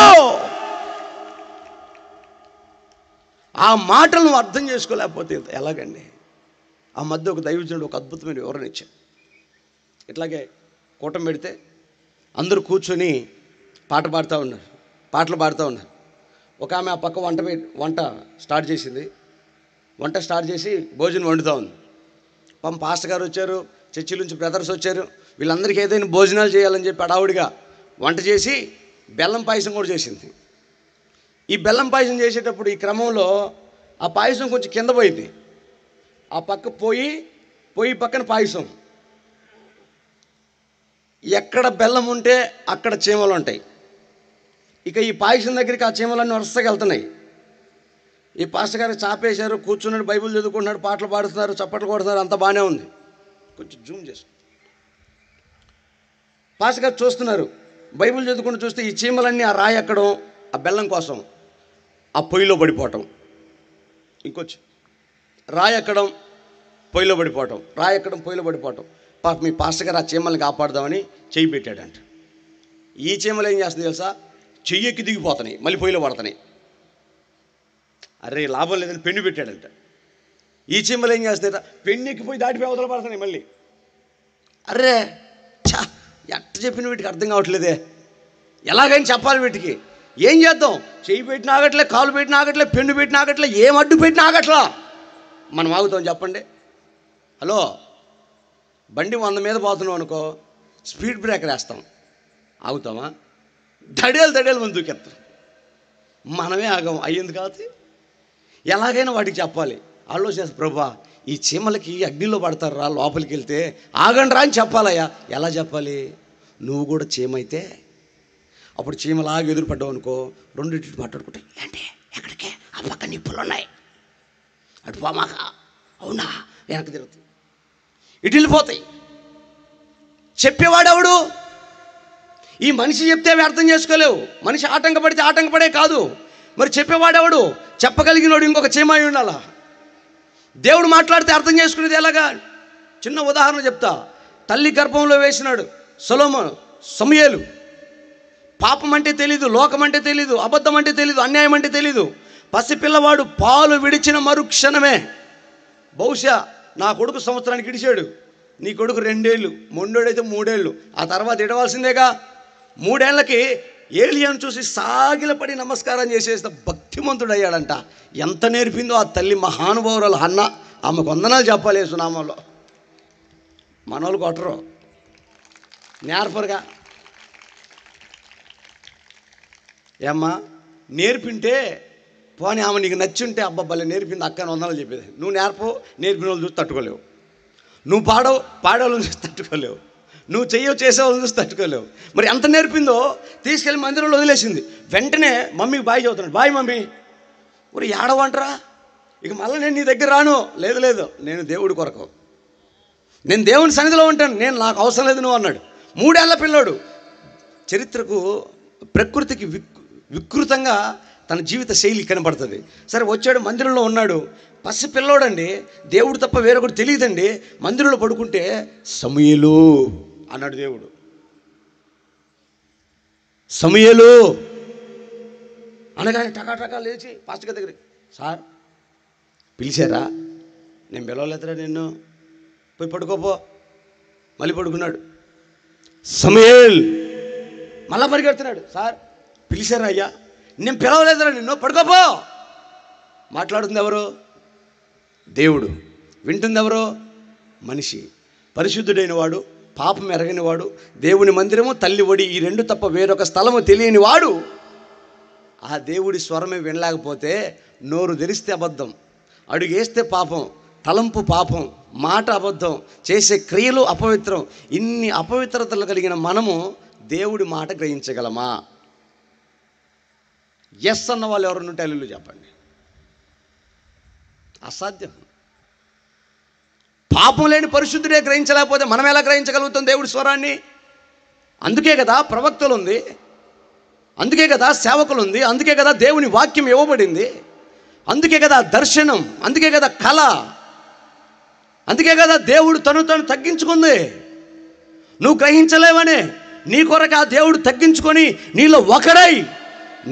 ఆ మాటలు నువ్వు అర్థం చేసుకోలేకపోతే ఎలాగండి? ఆ మధ్య ఒక దైవజనుడు ఒక అద్భుతమైన వివరణ ఇచ్చాడు. ఇట్లాగే కూటమి పెడితే అందరూ కూర్చొని పాటలు పాడుతూ ఉన్నారు. ఒక ఆమె ఆ పక్క వంట స్టార్ట్ చేసింది. వంట స్టార్ట్ చేసి భోజనం వండుతూ ఉంది. పాపం పాస్టర్ గారు వచ్చారు, చర్చి నుంచి బ్రదర్స్ వచ్చారు. వీళ్ళందరికీ ఏదైనా భోజనాలు చేయాలని చెప్పి అడావుడిగా వంట చేసి బెల్లం పాయసం కూడా చేసింది. ఈ బెల్లం పాయసం చేసేటప్పుడు ఈ క్రమంలో ఆ పాయసం కొంచెం కింద పోయింది. ఆ పక్క పొయ్యి పక్కన పాయసం. ఎక్కడ బెల్లం ఉంటే అక్కడ చీమలు ఉంటాయి. ఇక ఈ పాయసం దగ్గరికి ఆ చీమలన్నీ వరుసగా వెళ్తున్నాయి. ఈ పాస్టర్ గారు చాపేశారు, కూర్చున్నాడు, బైబిల్ చదువుకుంటున్నాడు, పాటలు పాడుతున్నారు, చప్పట్లు కొడుతున్నారు, అంతా బాగానే ఉంది. కొంచెం జూమ్ చేసు. పాస్టర్ గారు చూస్తున్నారు, బైబిల్ చదువుకుంటూ చూస్తే ఈ చీమలన్నీ ఆ రాయి ఎక్కడం, ఆ బెల్లం కోసం ఆ పొయ్యిలో పడిపోవటం. ఇంకొచ్చి రాయి ఎక్కడం, పొయ్యిలో పడిపోవటం, రాయి ఎక్కడం, పొయ్యిలో పడిపోవటం. మీ పాస్టర్ గారు ఆ చీమల్ని కాపాడుదామని చెయ్యి పెట్టాడంట. ఈ చీమలు ఏం చేస్తుంది తెలుసా? చెయ్యికి దిగిపోతున్నాయి, మళ్ళీ పొయ్యిలో పడుతున్నాయి. అరే లాభం లేదని పెన్ను పెట్టాడంట. ఈ చీమలు ఏం చేస్తాయట, పెన్ను ఎక్కిపోయి దాటిపోయి అవతల పడుతున్నాయి మళ్ళీ. అరే చా, ఎట్ట చెప్పిన వీటికి అర్థం కావట్లేదే, ఎలాగైనా చెప్పాలి వీటికి. ఏం చేద్దాం, చెయ్యి పెట్టిన ఆగట్లే, కాలు పెట్టిన ఆగట్లే, పెన్ను పెట్టిన ఆగట్లే, ఏం అడ్డు పెట్టిన ఆగట్లా. మనం ఆగుతాం చెప్పండి? హలో, బండి 100 మీద పోతున్నాం అనుకో, స్పీడ్ బ్రేకర్ వేస్తాం, ఆగుతామా? దడేలు ముందు దూకెత్తాం. మనమే ఆగం. అయ్యింది కాదు. ఎలాగైనా వాటికి చెప్పాలి. ఆలోచిస్తే, ప్రభా ఈ చీమలకి అగ్నిలో పడతారా లోపలికి వెళ్తే, ఆగండి రా అని చెప్పాలయ్యా. ఎలా చెప్పాలి? నువ్వు కూడా చీమైతే అప్పుడు చీమలాగా ఎదురుపడ్డావు అనుకో, రెండింటి మాట్లాడుకుంటాయి. ఏంటి ఎక్కడికే, ఆ పక్క నిప్పులు ఉన్నాయి, అటు పోమాక. అవునా, వెనక్కి తిరుగుతుంది, ఇటు వెళ్ళిపోతాయి. చెప్పేవాడెవడు? ఈ మనిషి చెప్తే అవి అర్థం చేసుకోలేవు. మనిషి ఆటంకపడితే ఆటంకపడే కాదు, మరి చెప్పేవాడెవడు? చెప్పగలిగినోడు ఇంకొక చీమాయి ఉండాలా. దేవుడు మాట్లాడితే అర్థం చేసుకునేది ఎలాగా? చిన్న ఉదాహరణ చెప్తా. తల్లి గర్భంలో వేసినాడు సమూయేలు. పాపం అంటే తెలీదు, లోకం అంటే తెలీదు, అబద్ధం అంటే తెలీదు, అన్యాయం అంటే తెలీదు. పసిపిల్లవాడు పాలు విడిచిన మరుక్షణమే, బహుశా నా కొడుకు సంవత్సరానికి ఇడిచాడు, నీ కొడుకు 2 ఏళ్ళు, మొండోడైతే 3 ఏళ్ళు, ఆ తర్వాత ఇడవలసిందేగా. 3 ఏళ్ళకి ఏలియాను చూసి సాగిలపడి నమస్కారం చేసేస్తే భక్తిమంతుడు అయ్యాడంట. ఎంత నేర్పిందో ఆ తల్లి, మహానుభావురాలు హన్న. ఆమెకు వందనాలు చెప్పాలి యేసునామంలో. మనోళ్ళు కొట్టరు, నేర్పరుగా. ఏమ్మా నేర్పింటే పోనీ ఆమె నీకు నచ్చుంటే, అబ్బాబ్బలే నేర్పింది అక్కని వందనాలు చెప్పేది. నువ్వు నేర్పిన వాళ్ళు చూసి తట్టుకోలేవు. నువ్వు పాడేవాళ్ళని చూసి తట్టుకోలేవు. నువ్వు చేసేవాళ్ళని చూసి తట్టుకోలేవు. మరి ఎంత నేర్పిందో తీసుకెళ్ళి మందిరంలో వదిలేసింది. వెంటనే మమ్మీకి బాయ్ చదువుతున్నాడు. Bye mummy. మరి ఏడవంటరా, ఇక మళ్ళీ నేను నీ దగ్గర రాను. లేదు, నేను దేవుడి కొరకు, నేను దేవుని సన్నిధిలో ఉంటాను, నాకు అవసరం లేదు నువ్వు అన్నాడు. 3 ఏళ్ల పిల్లోడు. చరిత్రకు, ప్రకృతికి వికృతంగా తన జీవిత శైలి కనబడుతుంది. సరే వచ్చాడు, మందిరంలో ఉన్నాడు. పసి పిల్లోడండి, దేవుడు తప్ప వేరొకటి తెలియదండి. మందిరంలో పడుకుంటే సమూయేలు అన్నాడు దేవుడు. సమూయేలు అనగానే టకా లేచి పాస్టర్ గారి దగ్గరికి, సార్ పిలిచారా? నేను పిలవలేదురా నిన్ను, పోయి పడుకోపో. మళ్ళీ పడుకున్నాడు. సమూయేల్ మళ్ళా పరిగెడుతున్నాడు. సార్ పిలిచారా అయ్యా? నేను పిలవలేదురా నిన్ను, పడుకోపో. మాట్లాడుతుంది ఎవరు? దేవుడు. వింటుంది ఎవరు? మనిషి. పరిశుద్ధుడైన వాడు, పాపం ఎరగని వాడు, దేవుని మందిరము, తల్లి ఒడి, ఈ 2 తప్ప వేరొక స్థలము తెలియని వాడు ఆ దేవుడి స్వరమే వినలేకపోతే నోరు తెరిస్తే అబద్ధం, అడుగేస్తే పాపం, తలంపు పాపం, మాట అబద్ధం, చేసే క్రియలు అపవిత్రం. ఇన్ని అపవిత్రతలు కలిగిన మనము దేవుడి మాట గ్రహించగలమా? ఎస్ అన్న వాళ్ళు ఎవరుంటే అల్లు చెప్పండి. అసాధ్యం. పాపం లేని పరిశుద్ధుడే గ్రహించలేకపోతే మనం ఎలా గ్రహించగలుగుతాం దేవుడి స్వరాన్ని? అందుకే కదా ప్రవక్తలు ఉంది, అందుకే కదా సేవకులు ఉంది, అందుకే కదా దేవుని వాక్యం ఇవ్వబడింది, అందుకే కదా దర్శనం, అందుకే కదా కళ, అందుకే కదా దేవుడు తను తగ్గించుకుంది. నువ్వు గ్రహించలేవనే నీ కొరకు ఆ దేవుడు తగ్గించుకొని నీలో ఒకడై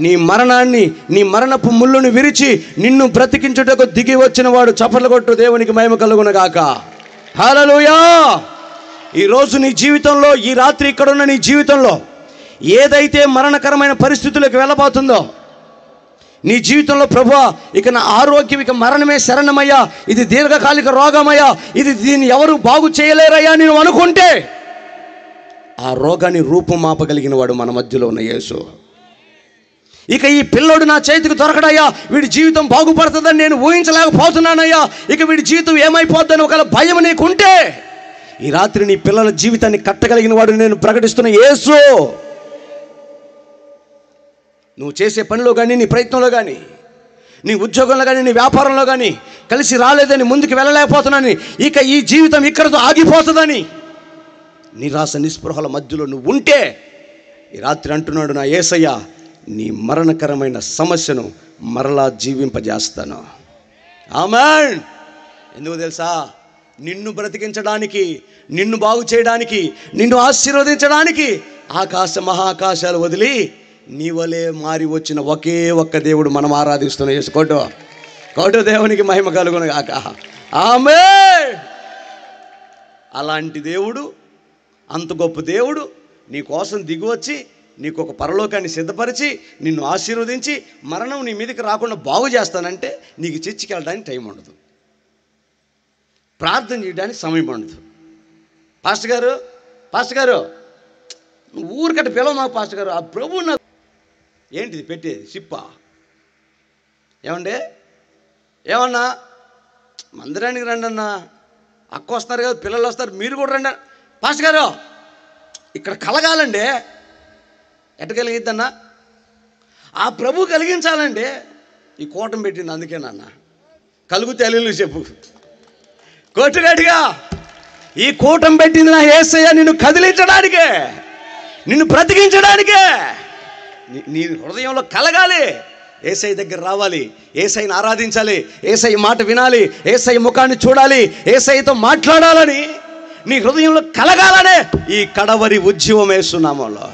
నీ మరణాన్ని, నీ మరణపు ముళ్ళును విరిచి నిన్ను బ్రతికించుటకు దిగి వచ్చిన వాడు. చప్పట్లు కొట్టు, దేవునికి మహిమ కలుగునుగాక. హల్లెలూయా. ఈరోజు నీ జీవితంలో, ఈ రాత్రి ఇక్కడున్న నీ జీవితంలో ఏదైతే మరణకరమైన పరిస్థితులకు వెళ్ళబోతుందో, నీ జీవితంలో ప్రభువా ఇక నా ఆరోగ్యం, ఇక మరణమే శరణమయ్యా, ఇది దీర్ఘకాలిక రోగమయ్యా, దీన్ని ఎవరు బాగు చేయలేరయ్యా నేను అనుకుంటే, ఆ రోగాన్ని రూపుమాపగలిగిన వాడు మన మధ్యలో ఉన్న యేసు. ఇక ఈ పిల్లోడు నా చేతికి దొరకడయ్యా, వీడి జీవితం బాగుపడుతుందని నేను ఊహించలేకపోతున్నానయ్యా, ఇక వీడి జీవితం ఏమైపోద్దని ఒకవేళ భయం నీకుంటే, ఈ రాత్రి నీ పిల్లల జీవితాన్ని కట్టగలిగిన వాడు నేను ప్రకటిస్తున్న యేసు. నువ్వు చేసే పనిలో కానీ, నీ ప్రయత్నంలో కానీ, నీ ఉద్యోగంలో కానీ, నీ వ్యాపారంలో కానీ కలిసి రాలేదని, ముందుకు వెళ్ళలేకపోతున్నాని, ఇక ఈ జీవితం ఇక్కడితో ఆగిపోతుందని నిరాశ నిస్పృహల మధ్యలో నువ్వు ఉంటే, ఈ రాత్రి అంటున్నాడు నా యేసయ్య, నీ మరణకరమైన సమస్యను మరలా జీవింపజేస్తాను. ఆమేన్. ఎందుకు తెలుసా? నిన్ను బ్రతికించడానికి, నిన్ను బాగు చేయడానికి, నిన్ను ఆశీర్వదించడానికి ఆకాశ మహాకాశాలు వదిలి నీ వలే మారి వచ్చిన ఒకే ఒక్క దేవుడు మనం ఆరాధిస్తున్న యేసుకోడు. కోటు దేవునికి మహిమ కలుగును గాక. ఆమేన్. అలాంటి దేవుడు, అంత గొప్ప దేవుడు నీ కోసం దిగివచ్చి నీకు ఒక పరలోకాన్ని సిద్ధపరిచి నిన్ను ఆశీర్వదించి మరణం నీ మీదకి రాకుండా బాగు చేస్తానంటే నీకు చర్చికి వెళ్ళడానికి టైం ఉండదు, ప్రార్థన చేయడానికి సమయం ఉండదు. పాస్టర్ గారు ఊరికట్ట పిలవ మాకు పాస్టర్ గారు, ఆ ప్రభు నాకు ఏంటిది పెట్టేది సిప్పా ఏమండి, ఏమన్నా మందిరానికి రండి అన్నా, అక్క వస్తున్నారు కదా, పిల్లలు వస్తారు, మీరు కూడా రండి. పాస్టర్ గారు ఇక్కడ కలగాలండి, ఎట్ట కలిగిద్దన్నా? ఆ ప్రభు కలిగించాలండి. ఈ కూటం పెట్టింది అందుకేనన్న, కలుగుతే అల్లు చెప్పు కోటుగాడిగా. ఈ కూటం పెట్టింది నా యేసయ్య నిన్ను కదిలించడానికే, నిన్ను బ్రతికించడానికే. నీ హృదయంలో కలగాలి, యేసయ్య దగ్గర రావాలి, యేసయ్యని ఆరాధించాలి, యేసయ్య మాట వినాలి, యేసయ్య ముఖాన్ని చూడాలి, యేసయ్యతో మాట్లాడాలని నీ హృదయంలో కలగాలనే ఈ కడవరి ఉద్యమం వేస్తున్నాములో.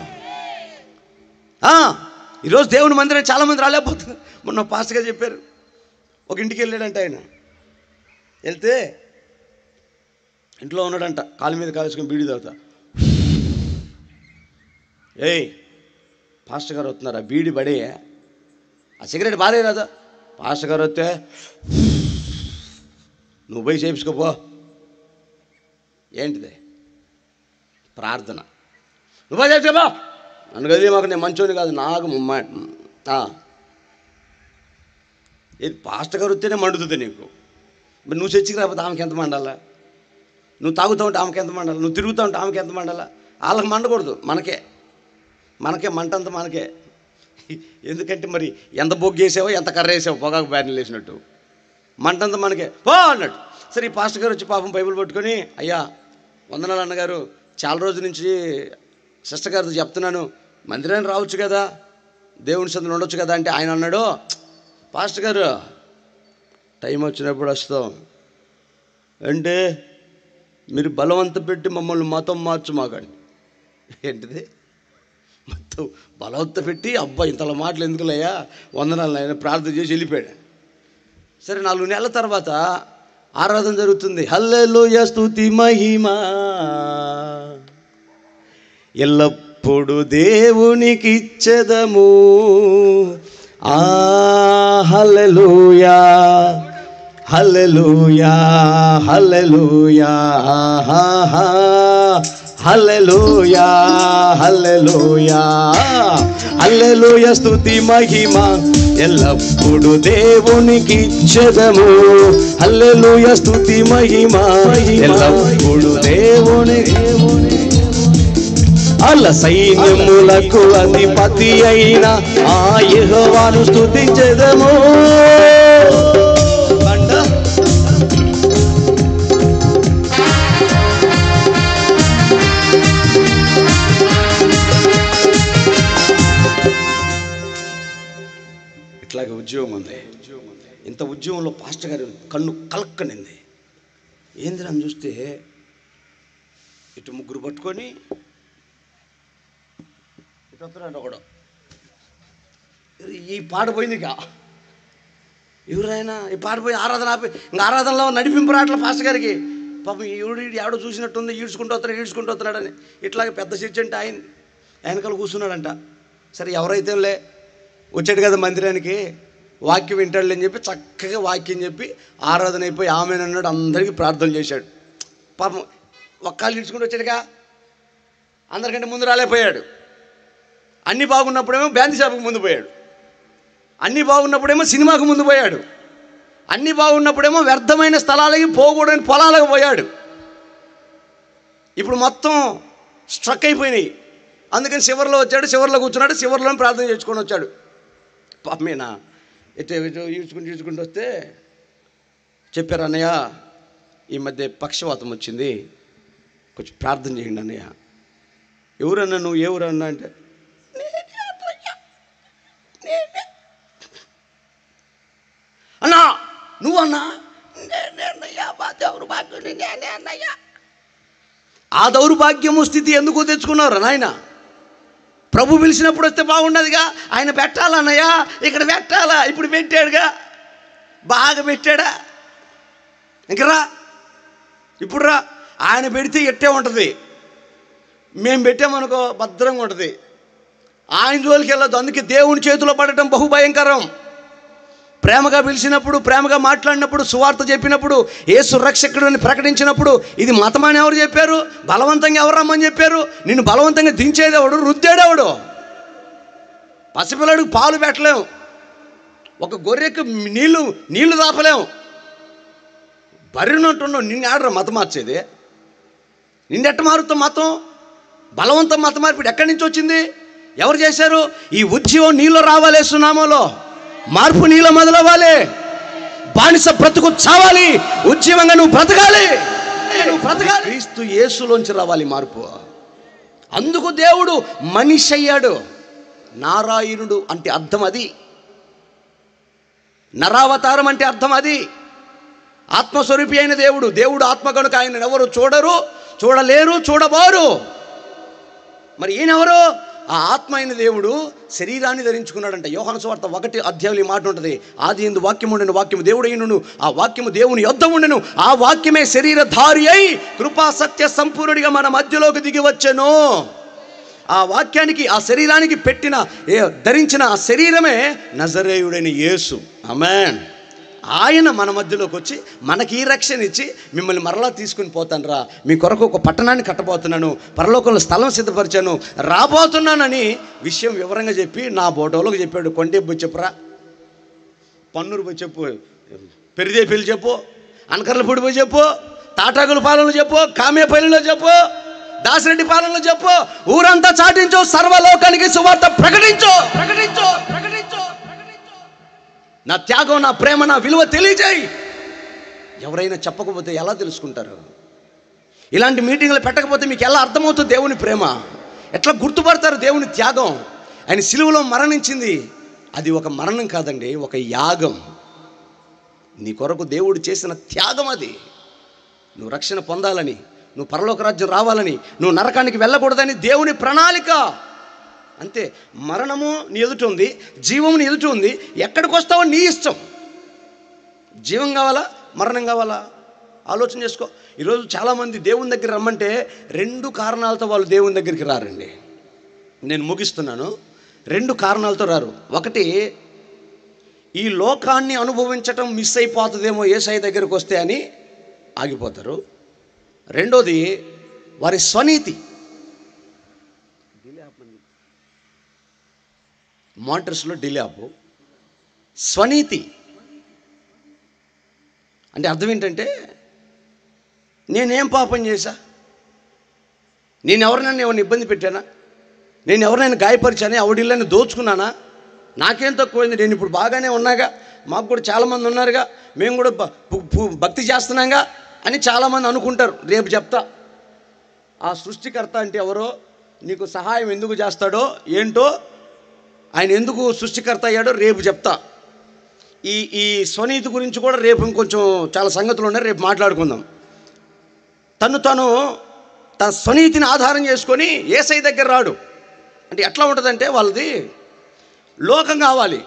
ఈరోజు దేవుని మందిరం చాలామంది రాలేకపోతున్నారు. మొన్న పాస్టర్ గారు చెప్పారు, ఒక ఇంటికి వెళ్ళాడంట. ఆయన వెళ్తే ఇంట్లో ఉన్నాడంట, కాలు మీద కాలేసుకొని బీడి తాగుతా. ఏయ్ పాస్టర్ గారు వస్తున్నారు, ఆ బీడి పడే, ఆ సిగరెట్ బాగా రాదా? పాస్టర్ గారు వస్తే నువ్వు పోయి చేయించుకోపో. ఏంటిది? ప్రార్థన. నువ్వు పోయి చేయించుకోపో. నన్ను కదిలే మాకు, నేను మంచోని కాదు, నాకు ఇది పాస్టర్ గారు వస్తేనే మండుతుంది నీకు. మరి నువ్వు చర్చికి రాకపోతే ఆమెకి ఎంత మండాలా? నువ్వు తాగుతూ ఉంటే ఆమెకి ఎంత మండాలా? నువ్వు తిరుగుతూ ఉంటే ఆమెకి ఎంత మండాలా? వాళ్ళకి మండకూడదు, మనకే మంటంతా మనకే. ఎందుకంటే మరి ఎంత బొగ్గు వేసావో, ఎంత కర్ర వేసావో, పొగాకు బ్యానర్లు వేసినట్టు మంటంతా మనకే పో అన్నట్టు. సరే ఈ పాస్టర్ గారు వచ్చి పాపం బైబిల్ పట్టుకొని, అయ్యా వందనాలు అన్నగారు, చాలా రోజుల నుంచి సిస్టర్ గారితో చెప్తున్నాను, మందిరాన్ని రావచ్చు కదా, దేవుని సందులో ఉండొచ్చు కదా అంటే ఆయన అన్నాడు, పాస్టర్ గారు టైం వచ్చినప్పుడు వస్తాం అంటే మీరు బలవంత పెట్టి మమ్మల్ని మతం మార్చమాకండి. ఏంటిది? మొత్తం బలవంత పెట్టి, అబ్బా ఇంతలా మాటలు ఎందుకులయ్యా, వందనాలు ఆయన ప్రార్థన చేసి వెళ్ళిపోయాడు. సరే 4 నెలల తర్వాత ఆరాధన జరుగుతుంది. హల్లెలూయా స్తుతి మహిమ ఎల్లప్పుడు దేవునికి ఇచ్చెదము. హల్లెలూయా హల్లెలూయా హల్లెలూయా హల్లెలూయా హల్లెలూయా హల్లెలూయా స్తుతి మహిమ ఎల్లప్పుడు దేవునికి ఇచ్చెదము. హల్లెలూయా స్తుతి మహిమ ఎల్లప్పుడు దేవునికి. అల్ల సైన్యములకు అధిపతి అయిన ఆ యెహోవాను స్తుతించెదము. ఇట్లాగే ఉద్యోగం ఉంది. ఇంత ఉద్యోగంలో పాస్టర్ గారు కన్ను కలక్కనింది. ఏంది అని చూస్తే ఇటు 3 పట్టుకొని ఇటు వస్తున్నాడు ఒకడు. ఈ పాట పోయింది. ఇక ఎవరైనా ఈ పాట పోయి ఆరాధన ఆపి, ఇంకా ఆరాధనలో నడిపింపు రావట్లే పాస్టర్ గారికి. పాపం ఎవడో చూసినట్టుంది, ఈడ్చుకుంటూ వస్తున్నాడని. ఇట్లాగే పెద్ద చర్చ్ అంటే ఆయన వెనకాల కూర్చున్నాడంట. సరే ఎవరైతే లే వచ్చాడు కదా మందిరానికి, వాక్యం వింటాడు అని చెప్పి చక్కగా వాక్యం చెప్పి ఆరాధన అయిపోయి ఆమెనన్నాడు, అందరికీ ప్రార్థన చేశాడు. పాపం ఒక్కళ్ళు ఇడ్చుకుంటూ వచ్చాడుగా, అందరికంటే ముందు రాలేకపోయాడు. అన్నీ బాగున్నప్పుడేమో బ్యాంది షాపుకి ముందు పోయాడు, అన్నీ బాగున్నప్పుడేమో సినిమాకు ముందు పోయాడు, అన్నీ బాగున్నప్పుడేమో వ్యర్థమైన స్థలాలకి పోకూడని పొలాలకు పోయాడు. ఇప్పుడు మొత్తం స్ట్రక్ అయిపోయినాయి. అందుకని చివరిలో వచ్చాడు, చివరిలో కూర్చున్నాడు, చివరిలో ప్రార్థన చేసుకొని వచ్చాడు. పాపమేనా ఎటు ఈడ్చుకుంటూ వస్తే చెప్పారు, అన్నయ్య ఈ మధ్య పక్షవాతం వచ్చింది, కొంచెం ప్రార్థన చేయండి అన్నయ్య. ఎవరన్నా నువ్వు, ఏ ఊరన్నా అంటే అన్నా నువ్వన్నా ఆ దౌర్భాగ్యము స్థితి ఎందుకు తెచ్చుకున్నారు నాయన? ప్రభు పిలిచినప్పుడు వస్తే బాగుండదుగా, ఆయన పెట్టాలన్నయ్యా, ఇక్కడ పెట్టాలా, ఇప్పుడు పెట్టాడుగా. బాగా పెట్టాడా? ఇంకరా ఇప్పుడు రా. ఆయన పెడితే ఎట్టే ఉంటుంది, మేము పెట్టామనుకో భద్రంగా ఉంటుంది. ఆయన జోలికి వెళ్ళొద్దు. అందుకే దేవుని చేతిలో పడటం బహుభయంకరం. ప్రేమగా పిలిచినప్పుడు, ప్రేమగా మాట్లాడినప్పుడు, సువార్త చెప్పినప్పుడు, యేసు రక్షకుడు అని ప్రకటించినప్పుడు ఇది మతమని ఎవరు చెప్పారు? బలవంతంగా ఎవరు రమ్మని చెప్పారు? నిన్ను బలవంతంగా దించేదేవాడు, రుద్దేడేవాడు. పసిపిల్లడికి పాలు పెట్టలేం, ఒక గొర్రెకు నీళ్లు దాపలేం. బరినట్టున్నావు, నిన్ను ఆడరా మతం మార్చేది? నిన్నెట్ట మారుతాం మతం? బలవంతం మత మార్పిడి ఎక్కడి నుంచి వచ్చింది? ఎవరు చేశారు? ఈ ఉద్యమం నీలో రావాలి, సునామోలో మార్పు నీలో మొదలవ్వాలి. బానిస బ్రతుకు చావాలి, ఉద్యమంగా నువ్వు బ్రతకాలి. క్రీస్తు యేసులోంచి రావాలి మార్పు. అందుకు దేవుడు మనిషి అయ్యాడు. నారాయణుడు అంటే అర్థం అది, నరావతారం అంటే అర్థం అది. ఆత్మస్వరూపి అయిన దేవుడు. దేవుడు ఆత్మ కనుక ఆయన ఎవరు చూడరు, చూడలేరు, చూడబోరు. మరి ఈయనెవరు? ఆ ఆత్మ అయిన దేవుడు శరీరాన్ని ధరించుకున్నాడంట. యోహాను సువార్త 1 ఈ మాట ఉంటుంది. ఆదియందు వాక్యము ఉండెను, వాక్యము దేవుడు అయినను, ఆ వాక్యము దేవుని యొద్ద ఉండెను, ఆ వాక్యమే శరీరధారి అయి కృపా సత్య సంపూర్ణుడిగా మన మధ్యలోకి దిగి వచ్చెను. ఆ వాక్యానికి, ఆ శరీరానికి ధరించిన ఆ శరీరమే నజరేయుడైన యేసు. ఆమేన్. ఆయన మన మధ్యలోకి వచ్చి మనకి ఈ రక్షణ ఇచ్చి మిమ్మల్ని మరలా తీసుకుని పోతాను రా, మీ కొరకు ఒక పట్టణాన్ని కట్టబోతున్నాను, పరలోకంలో స్థలం సిద్ధపరిచాను, రాబోతున్నానని విషయం వివరంగా చెప్పి నా బోటోలోకి చెప్పాడు. కొండెబ్బు చెప్పురా, పన్నూరు పోయి చెప్పు, పెరిదేపల్లి చెప్పు, అనకర్లపూడి పోయి చెప్పు, తాటాకుల పాలనలో చెప్పు, కామేపల్లిలో చెప్పు, దాసిరెడ్డి పాలనలో చెప్పు, ఊరంతా చాటించు, సర్వలోకానికి సువార్త ప్రకటించు. ప్రకటించు ప్రకటించు నా త్యాగం, నా ప్రేమ, నా విలువ తెలియజేయి. ఎవరైనా చెప్పకపోతే ఎలా తెలుసుకుంటారు? ఇలాంటి మీటింగ్లు పెట్టకపోతే మీకు ఎలా అర్థమవుతుంది దేవుని ప్రేమ? ఎట్లా గుర్తుపడతారు దేవుని త్యాగం? ఆయన సిలువలో మరణించింది, అది ఒక మరణం కాదండి, ఒక యాగం. నీ కొరకు దేవుడు చేసిన త్యాగం అది. నువ్వు రక్షణ పొందాలని, నువ్వు పరలోక రాజ్యం రావాలని, నువ్వు నరకానికి వెళ్ళకూడదని దేవుని ప్రణాళిక. అంతే. మరణము నీ ఎదుట ఉంది, జీవము నీ ఎదుట ఉంది. ఎక్కడికి వస్తావో నీ ఇష్టం. జీవం కావాలా, మరణం కావాలా? ఆలోచన చేసుకో. ఈరోజు చాలామంది దేవుని దగ్గర రమ్మంటే 2 కారణాలతో వాళ్ళు దేవుని దగ్గరికి రారండి. నేను ముగిస్తున్నాను. 2 కారణాలతో రారు. ఒకటి, ఈ లోకాన్ని అనుభవించటం మిస్ అయిపోతుందేమో యేసయ్య దగ్గరికి వస్తే అని ఆగిపోతారు. రెండోది, వారి స్వనీతి. మాంట్రస్లో డిలే ఆపు. స్వనీతి అంటే అర్థం ఏంటంటే, నేనేం పాపం చేశా, నేను ఎవరినైనా ఏమైనా ఇబ్బంది పెట్టానా, నేను ఎవరినైనా గాయపరిచానా, ఎవడిళ్ళని దోచుకున్నానా, నాకేం తక్కువైంది, నేను ఇప్పుడు బాగానే ఉన్నాగా, మాకు కూడా చాలామంది ఉన్నారుగా, మేము కూడా భక్తి చేస్తున్నాగా అని చాలామంది అనుకుంటారు. రేపు చెప్తా ఆ సృష్టికర్త అంటే ఎవరో, నీకు సహాయం ఎందుకు చేస్తాడో ఏంటో, ఆయన ఎందుకు సృష్టికర్త అయ్యాడో రేపు చెప్తా. ఈ స్వనీతి గురించి కూడా రేపు ఇంకొంచెం చాలా సంగతులు ఉన్నాయి, రేపు మాట్లాడుకుందాం. తన స్వనీతిని ఆధారం చేసుకొని యేసయ్య దగ్గర రాడు. అంటే ఎట్లా ఉంటుందంటే, వాళ్ళది లోకం కావాలి,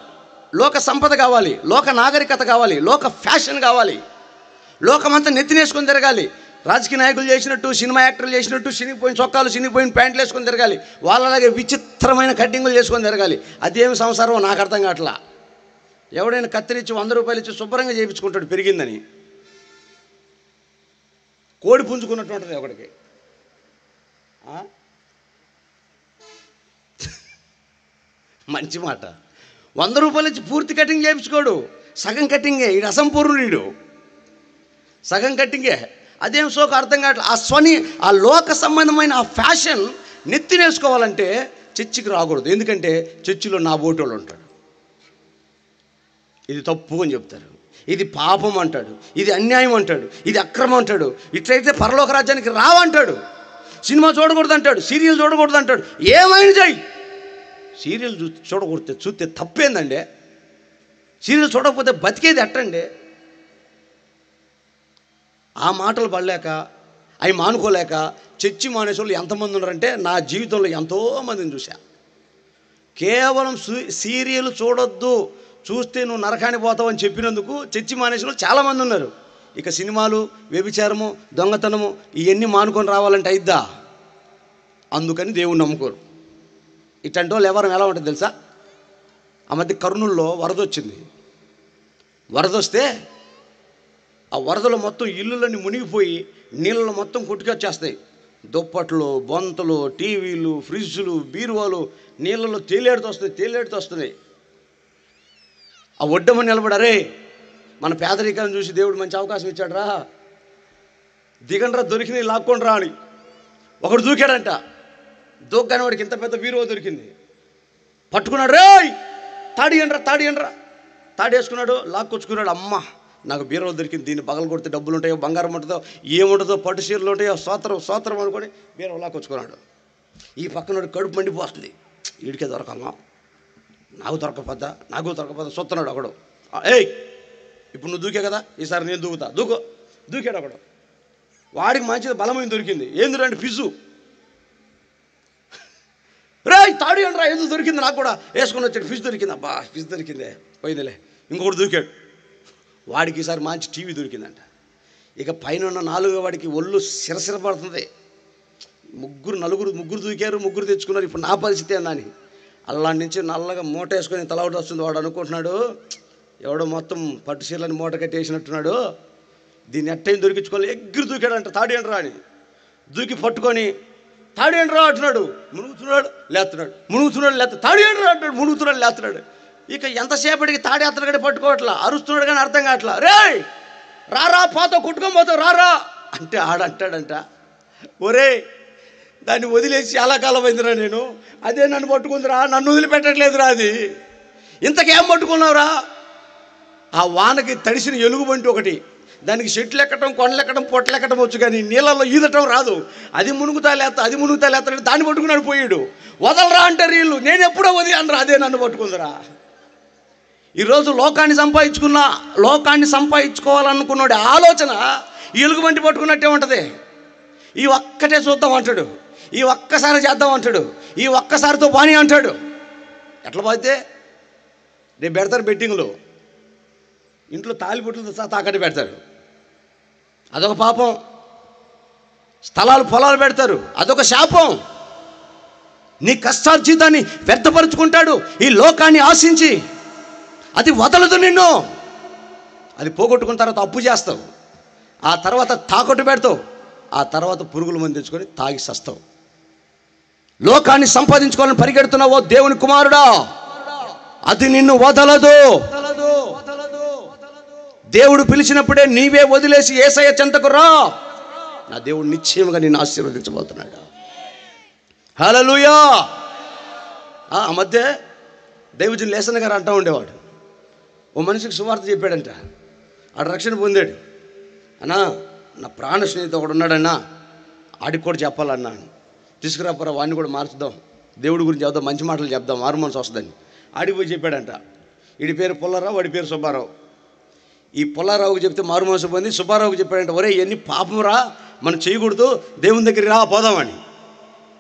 లోక సంపద కావాలి, లోక నాగరికత కావాలి, లోక ఫ్యాషన్ కావాలి, లోకమంతా నెత్తినేసుకొని తిరగాలి. రాజకీయ నాయకులు చేసినట్టు, సినిమా యాక్టర్లు చేసినట్టు చినిగిపోయిన చొక్కాలు, చినిగిపోయిన ప్యాంట్లు వేసుకొని తిరగాలి, వాళ్ళలాగే విచిత్రమైన కట్టింగులు చేసుకొని తిరగాలి. అదేమి సంసారం నాకు అర్థం కావట్లా. ఎవడైనా కత్తిరించి 100 రూపాయలు ఇచ్చి శుభ్రంగా చేయించుకుంటాడు పెరిగిందని. కోడి పుంజుకున్నట్టు ఉంటుంది ఒకడికి. మంచి మాట. 100 రూపాయలు ఇచ్చి పూర్తి కటింగ్ చేయించుకోడు, సగం కటింగే. ఇది అసంపూర్ణుడు, సగం కట్టింగే. అదేం సోకు అర్థం కావట్లేదు. ఆ లోక సంబంధమైన ఆ ఫ్యాషన్ నెత్తినేసుకోవాలంటే చర్చికి రాకూడదు. ఎందుకంటే చర్చిలో నా బోటోళ్ళు ఉంటాడు, ఇది తప్పు అని చెప్తారు, ఇది పాపం అంటాడు, ఇది అన్యాయం అంటాడు, ఇది అక్రమం అంటాడు, ఇట్లయితే పరలోక రాజ్యానికి రావంటాడు. సినిమా చూడకూడదు అంటాడు, సీరియల్ చూడకూడదు అంటాడు. ఏమైనా చెయ్యి, సీరియల్ చూస్తే తప్పేందండి? సీరియల్ చూడకపోతే బతికేది ఎట్టండి? ఆ మాటలు పడలేక, అవి మానుకోలేక చర్చి మానేసే వాళ్ళు ఎంతమంది ఉన్నారంటే, నా జీవితంలో ఎంతోమందిని చూశా. కేవలం సీరియల్ చూస్తే నువ్వు నరకానికి పోతావు అని చెప్పినందుకు చర్చి మానేసిన వాళ్ళు చాలామంది ఉన్నారు. ఇక సినిమాలు, వ్యభిచారము, దొంగతనము ఇవన్నీ మానుకొని రావాలంటే అయిద్దా? అందుకని దేవుణ్ణి నమ్ముకోరు. ఇట్లాంటి వాళ్ళు ఎవరు ఎలా ఉంటుంది తెలుసా? ఆ మధ్య కర్నూలులో వరద వచ్చింది. వరద వస్తే ఆ వరదలో మొత్తం ఇల్లులన్నీ మునిగిపోయి నీళ్ళలో మొత్తం కొట్టుకొచ్చేస్తాయి. దుప్పట్లు, బొంతలు, టీవీలు, ఫ్రిడ్జులు, బీరువాలు నీళ్ళలో తేలేడుతూ వస్తున్నాయి. ఆ ఒడ్డమని నిలబడారే, మన పేదరికాన్ని చూసి దేవుడు మంచి అవకాశం ఇచ్చాడు రా, దిగండ్రా, దొరికినాయి లాక్కొని రా అని ఒకడు దూకాడంట. దూకాని వాడికి ఇంత పెద్ద బీరువా దొరికింది. పట్టుకున్నాడు, రే తాడియండ్రా తాడేసుకున్నాడు, లాక్కొచ్చుకున్నాడు. అమ్మ నాకు బీరువా దొరికింది, దీన్ని పగలు కొడితే డబ్బులు ఉంటాయో, బంగారం ఉంటుందో, ఏముంటుందో, పట్టు చీరలు ఉంటాయో, సోత్రం అనుకొని బీరువా లాక్కొచ్చుకున్నాడు. ఈ పక్కనోడు కడుపు మండిపోతుంది, వీడికే దొరకాలా, నాకు దొరకపోద్దా చూస్తున్నాడు ఒకడు. ఏయ్ ఇప్పుడు నువ్వు దూకే కదా, ఈసారి నేను దూకాడు ఒకడు. వాడికి మంచిది బలమైన దొరికింది. ఏందురంటే ఫిజు. రే తాడు అండి రా, ఎందుకు దొరికింది, నాకు కూడా వేసుకుని వచ్చాడు. ఫిజు దొరికింది. అబ్బా ఫిజు దొరికిందే, పోయిందిలే. ఇంకొకటి దూకాడు, వాడికి ఈసారి మంచి టీవీ దొరికిందంట. ఇక పైన ఉన్న 4వ వాడికి ఒళ్ళు సిరసిర పడుతుంది. ముగ్గురు దూకారు, ముగ్గురు తెచ్చుకున్నారు. ఇప్పుడు నా పరిస్థితి ఏందని అల్లా నుంచి నల్లగా మూట వేసుకొని తల ఒకటి వస్తుంది. వాడు అనుకుంటున్నాడు ఎవడో మొత్తం పట్టు చీరలని మూట కట్టేసినట్టున్నాడు, దీన్ని ఎట్టయిన దొరికించుకొని ఎగ్గురు దూకాడంట. తాడేండ్రా అని దూకి పట్టుకొని తాడేండ్రా అంటున్నాడు, మునుగుతున్నాడు లేస్తున్నాడు, తాడేండ్రా అంటాడు, మునుగుతున్నాడు లేస్తున్నాడు. ఇక ఎంతసేపటికి తాడేత్తడు పట్టుకోవట్లా, అరుస్తున్నాడు కానీ అర్థం కావట్లా. రే రారా పోతావు, కొట్టుకొని పోతావు రారా అంటే ఆడంటాడంట, ఒరే దాన్ని వదిలేసి చాలా కాలం అయిందిరా నేను, అదే నన్ను పట్టుకుందిరా, నన్ను వదిలిపెట్టట్లేదురా, అది ఇంతకేం పట్టుకున్నావురా? ఆ వానకి తడిసిన ఎలుగుబంటి ఒకటి, దానికి చెట్లు ఎక్కడం, కొండలు ఎక్కడం, పొట్టలు ఎక్కడం వచ్చు, కానీ నీళ్ళల్లో ఈదటం రాదు. అది మునుగుతా లేత దాన్ని పట్టుకున్నాడు పోయాడు. వదలరా అంటారు వీళ్ళు, నేను ఎప్పుడో వదిలేనరా, అదే నన్ను పట్టుకుందిరా. ఈరోజు లోకాన్ని సంపాదించుకోవాలనుకున్నాడు ఆలోచన ఎలుగుబంటి పట్టుకున్నట్టే ఉంటుంది. ఈ ఒక్కటే చూద్దాం అంటాడు, ఈ ఒక్కసారి చేద్దాం అంటాడు, ఈ ఒక్కసారితో బాని అంటాడు. ఎట్లా పోతే రేపు పెడతారు బెట్టింగ్లు, ఇంట్లో తాలిబొట్లు తాకట్టు పెడతారు, అదొక పాపం. స్థలాలు పొలాలు పెడతారు, అదొక శాపం. నీ కష్టార్జితాన్ని వ్యర్థపరుచుకుంటాడు ఈ లోకాన్ని ఆశించి, అది వదలదు నిన్ను. అది పోగొట్టుకున్న తర్వాత అప్పు చేస్తావు, ఆ తర్వాత తాకట్టు పెడతావు, ఆ తర్వాత పురుగుల మందు తెచ్చుకొని తాగి సస్తావు. లోకాన్ని సంపాదించుకోవాలని పరిగెడుతున్నావో దేవుని కుమారుడా, అది నిన్ను వదలదు. దేవుడు పిలిచినప్పుడే నీవే వదిలేసి యేసయ్య చెంతకు రా. నా దేవుడు నిశ్చయంగా నిన్ను ఆశీర్వదించబోతున్నాడు. హల్లెలూయా. ఆ మధ్య దైవజనులు లేసన్న గారు అంటూ ఉండేవాడు, ఓ మనిషికి సువార్త చెప్పాడంట, ఆడు రక్షణ పొందాడు. అన్నా నా ప్రాణ స్నేహితుడు ఒకడు ఉన్నాడన్నా, ఆడికి కూడా చెప్పాలన్నా, తీసుకురాపరా వాడిని కూడా మార్చుదాం, దేవుడి గురించి చెప్దాం, మంచి మాటలు చెప్దాం, మారు మనసు వస్తుందని ఆడికి పోయి చెప్పాడంట. వీడి పేరు పుల్లారావు, వాడి పేరు సుబ్బారావు. ఈ పుల్లారావుకి చెప్తే మారు మనసు పొంది సుబ్బారావుకి చెప్పాడంట, ఒరే ఇవన్నీ పాపంరా, మనం చేయకూడదు, దేవుని దగ్గరికి రా పోదామని.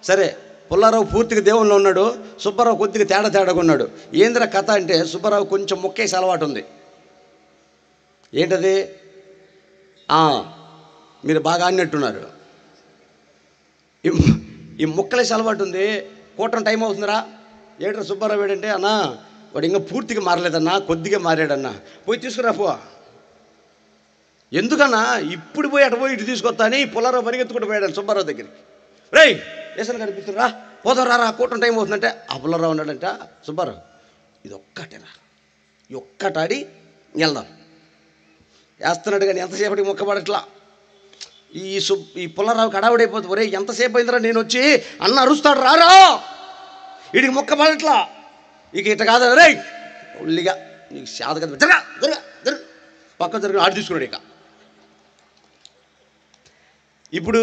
సరే పుల్లారావు పూర్తిగా దేవునిలో ఉన్నాడు, సుబ్బారావు కొద్దిగా తేడాగా ఉన్నాడు. ఏందిరా కథ అంటే, సుబ్బారావు కొంచెం మొక్కేసి అలవాటు ఉంది. ఏంటది? మీరు బాగా అన్నట్టున్నారు, ఈ ముక్కలేసి అలవాటు ఉంది. కూటం టైం అవుతుందిరా, ఏంట్రా సుబ్బారావు ఏంటంటే, అన్నా వాడు ఇంకా పూర్తిగా మారలేదన్నా, కొద్దిగా మారాడన్నా, పోయి తీసుకురా పో. ఎందుకన్నా ఇప్పుడు పోయి అటు పోయి ఇటు తీసుకొస్తా అని పుల్లారావు పరిగెత్తుకుంటూ పోయాడు సుబ్బారావు దగ్గరికి. రేయ్ ఏసన్ గారు పిలుస్తురా, పోదాం రారా, కూటం టైం అవుతుందంటే ఆ పుల్లారావు ఉన్నాడంట, సుబ్బారావు ఇది ఒక్కటేరా, ఈ ఒక్కటాడి వెళ్దాం వేస్తున్నాడు. కానీ ఎంతసేపటికి మొక్కబడట్లా. ఈ పుల్లారావుకి అడావుడైపోతుంది, ఒరే ఎంతసేపు అయిందిరా నేను వచ్చి అన్న అరుస్తాడు రారా, వీడికి మొక్కబడట్లా. ఇక ఇట కాదు, రే ఉల్లిగా నీకు శాద కదా, జరగ పక్క జరగ ఆడి తీసుకున్నాడు. ఇక ఇప్పుడు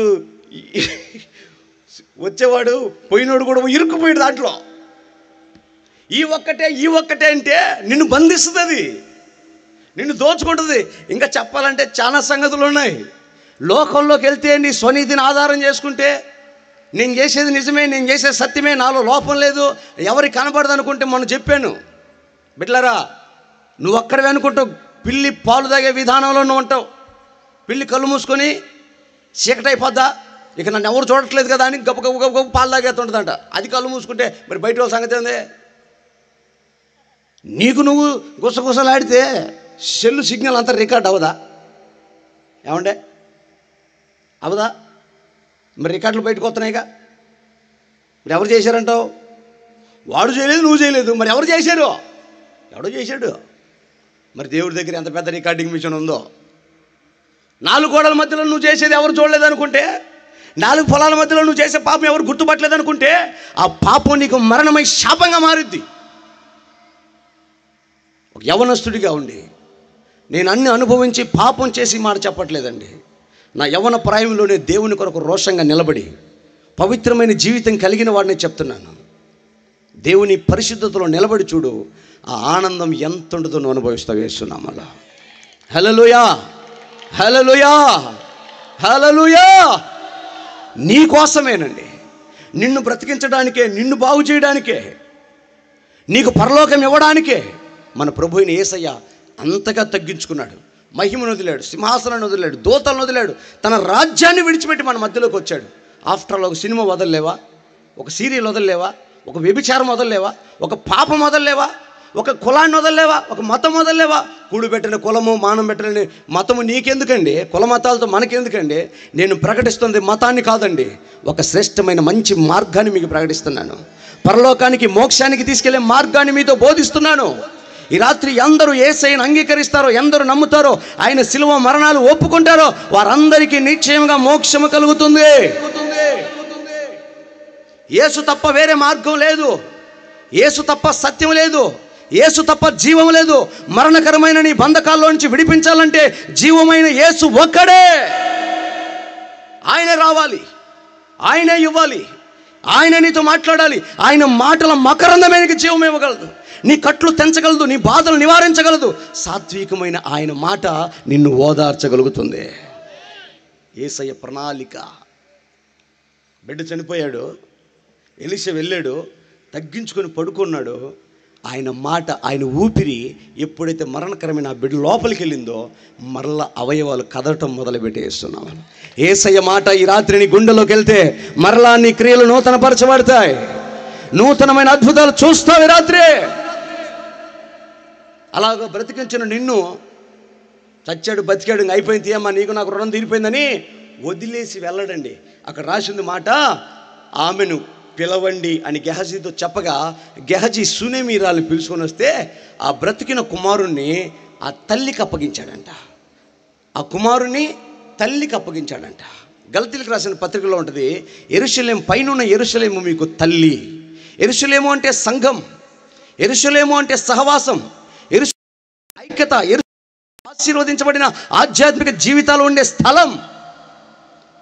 వచ్చేవాడు పోయినోడు కూడా ఇరుక్కుపోయాడు దాంట్లో. ఈ ఒక్కటే అంటే నిన్ను బంధిస్తుంది, అది నిన్ను దోచుకుంటుంది. ఇంకా చెప్పాలంటే చాలా సంగతులు ఉన్నాయి. లోకంలోకి వెళ్తే నీ స్వనీతిని ఆధారం చేసుకుంటే, నేను చేసేది నిజమే, నేను చేసేది సత్యమే, నాలో లోపం లేదు, ఎవరికి కనబడదు అనుకుంటే మొన్న చెప్పాను బిడ్డలారా, నువ్వు అక్కడే అనుకుంటావు పిల్లి పాలు తాగే విధానంలో నువ్వు ఉంటావు. పిల్లి కళ్ళు మూసుకొని చీకటి అయిపోద్దా, ఇక నన్ను ఎవరు చూడట్లేదు కదా అని గబ గబ గబ పాలు తాగేస్తుంటుందంట. అది కళ్ళు మూసుకుంటే మరి బయట వాళ్ళ సంగతి ఏంది? నీకు నువ్వు గుసగుసలాడితే సెల్లు సిగ్నల్ అంతా రికార్డ్ అవదా? ఏమండే అవదా? మరి రికార్డులు బయటకు వస్తున్నాయిగా. మరి ఎవరు చేశారంటావు? వాడు చేయలేదు, నువ్వు చేయలేదు, మరి ఎవరు చేశారు? ఎవడో చేశాడు. మరి దేవుడి దగ్గర ఎంత పెద్ద రికార్డింగ్ మిషన్ ఉందో. 4 గోడల మధ్యలో నువ్వు చేసేది ఎవరు చూడలేదు అనుకుంటే, 4 పొలాల మధ్యలో నువ్వు చేసే పాపం ఎవరు గుర్తుపట్టలేదు అనుకుంటే, ఆ పాపం నీకు మరణమై శాపంగా మారుద్ది. ఒక యవనస్తుడిగా ఉండి నేను అన్ని అనుభవించి పాపం చేసి మాట చెప్పట్లేదండి. నా యవన ప్రాయంలోనే దేవుని కొరకు రోషంగా నిలబడి పవిత్రమైన జీవితం కలిగిన వాడిని చెప్తున్నాను. దేవుని పరిశుద్ధతలో నిలబడి చూడు, ఆ ఆనందం ఎంత ఉంటుందో నువ్వు అనుభవిస్తావు యేసునామములో. హల్లెలూయా, హల్లెలూయా, హల్లెలూయా. నీ కోసమేనండి, నిన్ను బ్రతికించడానికే, నిన్ను బాగు చేయడానికే, నీకు పరలోకం ఇవ్వడానికే మన ప్రభు అయిన యేసయ్య అంతగా తగ్గించుకున్నాడు. మహిమను వదిలాడు, సింహాసనాన్ని వదిలాడు, దూతలను వదిలాడు, తన రాజ్యాన్ని విడిచిపెట్టి మన మధ్యలోకి వచ్చాడు. ఆఫ్టర్ ఆల్ ఒక సినిమా వదలలేవా, ఒక సీరియల్ వదలలేవా, ఒక వ్యభిచారం వదలలేవా, ఒక పాపం వదలలేవా, ఒక కులాన్ని వదలలేవా, ఒక మతం వదలలేవా? కూడుబెట్టిన కులము, మానం పెట్టిన మతము నీకెందుకండి? కుల మతాలతో మనకెందుకండి? నేను ప్రకటిస్తుంది మతాన్ని కాదండి, ఒక శ్రేష్టమైన మంచి మార్గాన్ని మీకు ప్రకటిస్తున్నాను. పరలోకానికి, మోక్షానికి తీసుకెళ్లే మార్గాన్ని మీతో బోధిస్తున్నాను. ఈ రాత్రి ఎందరూ యేసయ్యను అంగీకరిస్తారో, ఎందరూ నమ్ముతారో, ఆయన శిలువ మరణాలు ఒప్పుకుంటారో వారందరికీ నిశ్చయంగా మోక్షము కలుగుతుంది. యేసు తప్ప వేరే మార్గం లేదు, యేసు తప్ప సత్యం లేదు, యేసు తప్ప జీవం లేదు. మరణకరమైన నీ బంధకాల్లో నుంచి విడిపించాలంటే జీవమైన యేసు ఒక్కడే. ఆయనే రావాలి, ఆయనే ఇవ్వాలి, ఆయన నీతో మాట్లాడాలి. ఆయన మాటల మకరందమే నీకు జీవం ఇవ్వగలదు, నీ కట్లు తెంచగలదు, నీ బాధలు నివారించగలదు. సాత్వికమైన ఆయన మాట నిన్ను ఓదార్చగలుగుతుంది. యేసయ్య ప్రణాళిక. బిడ్డ చనిపోయాడు, ఎలీషా వెళ్ళాడు, తగ్గించుకొని పడుకున్నాడు. ఆయన మాట, ఆయన ఊపిరి ఎప్పుడైతే మరణకరమైన ఆ బిడ్డ లోపలికి వెళ్ళిందో మరలా అవయవాలు కదలటం మొదలుపెట్టేస్తున్నాం. యేసయ్య మాట ఈ రాత్రి నీ గుండెలోకి వెళ్తే మరలా నీ క్రియలు నూతనపరచబడతాయి, నూతనమైన అద్భుతాలు చూస్తావు ఈ రాత్రి. అలాగ బ్రతికించిన నిన్ను చచ్చాడు బతికాడు అయిపోయింది అమ్మా, నీకు నాకు రుణం తీరిపోయిందని వదిలేసి వెళ్ళడండి. అక్కడ రాసింది మాట, ఆమెను పిలవండి అని గెహజీతో చెప్పగా గెహజీ సునేమీరాలు పిలుచుకొని వస్తే ఆ బ్రతికిన కుమారుణ్ణి ఆ తల్లికి అప్పగించాడంట. ఆ కుమారుణ్ణి తల్లికి అప్పగించాడంట. గలతీలకు రాసిన పత్రికలో ఉంటుంది, యెరూషలేము పైనున్న యెరూషలేము మీకు తల్లి. యెరూషలేము అంటే సంఘం, యెరూషలేము అంటే సహవాసం, ఐక్యత, ఆశీర్వదించబడిన ఆధ్యాత్మిక జీవితాలు ఉండే స్థలం.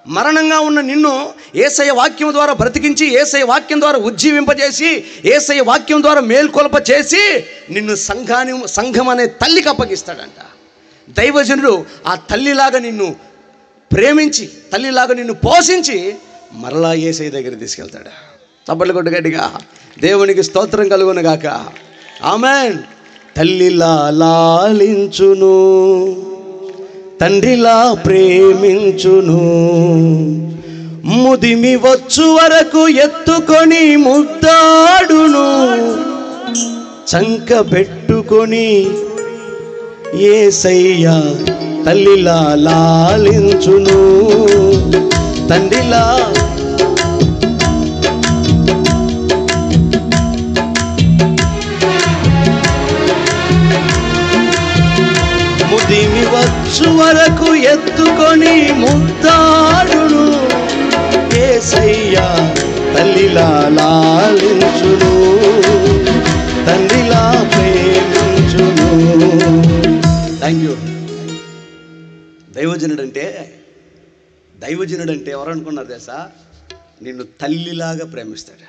మరణంగా ఉన్న నిన్ను యేసయ్య వాక్యం ద్వారా బ్రతికించి, యేసయ్య వాక్యం ద్వారా ఉజ్జీవింపజేసి, యేసయ్య వాక్యం ద్వారా మేల్కొల్ప చేసి నిన్ను సంఘం అనే తల్లికి అప్పగిస్తాడంట. దైవజనుడు ఆ తల్లిలాగా నిన్ను ప్రేమించి, తల్లిలాగా నిన్ను పోషించి మరలా యేసయ్య దగ్గర తీసుకెళ్తాడు. చప్పట్లు కొట్టు గట్టిగా, దేవునికి స్తోత్రం కలుగును గాక. ఆమేన్. తల్లిలా లాలించును, తండ్రిలా ప్రేమించును, ముదిమి వచ్చు వరకు ఎత్తుకొని ముద్దాడును, చంక పెట్టుకొని యేసయ్య తల్లిలా లాలించును, తండ్రిలా ముదిమి వచ్చు వరకు ఎత్తుకొని ముద్దాడును, యేసయ్య తల్లిలా లాలించును, తండ్రిలా ప్రేమించును. Thank you. దైవజనుడు అంటే ఎవరు అనుకున్నారు తెలుసా? నిన్ను తల్లిలాగా ప్రేమిస్తాడు.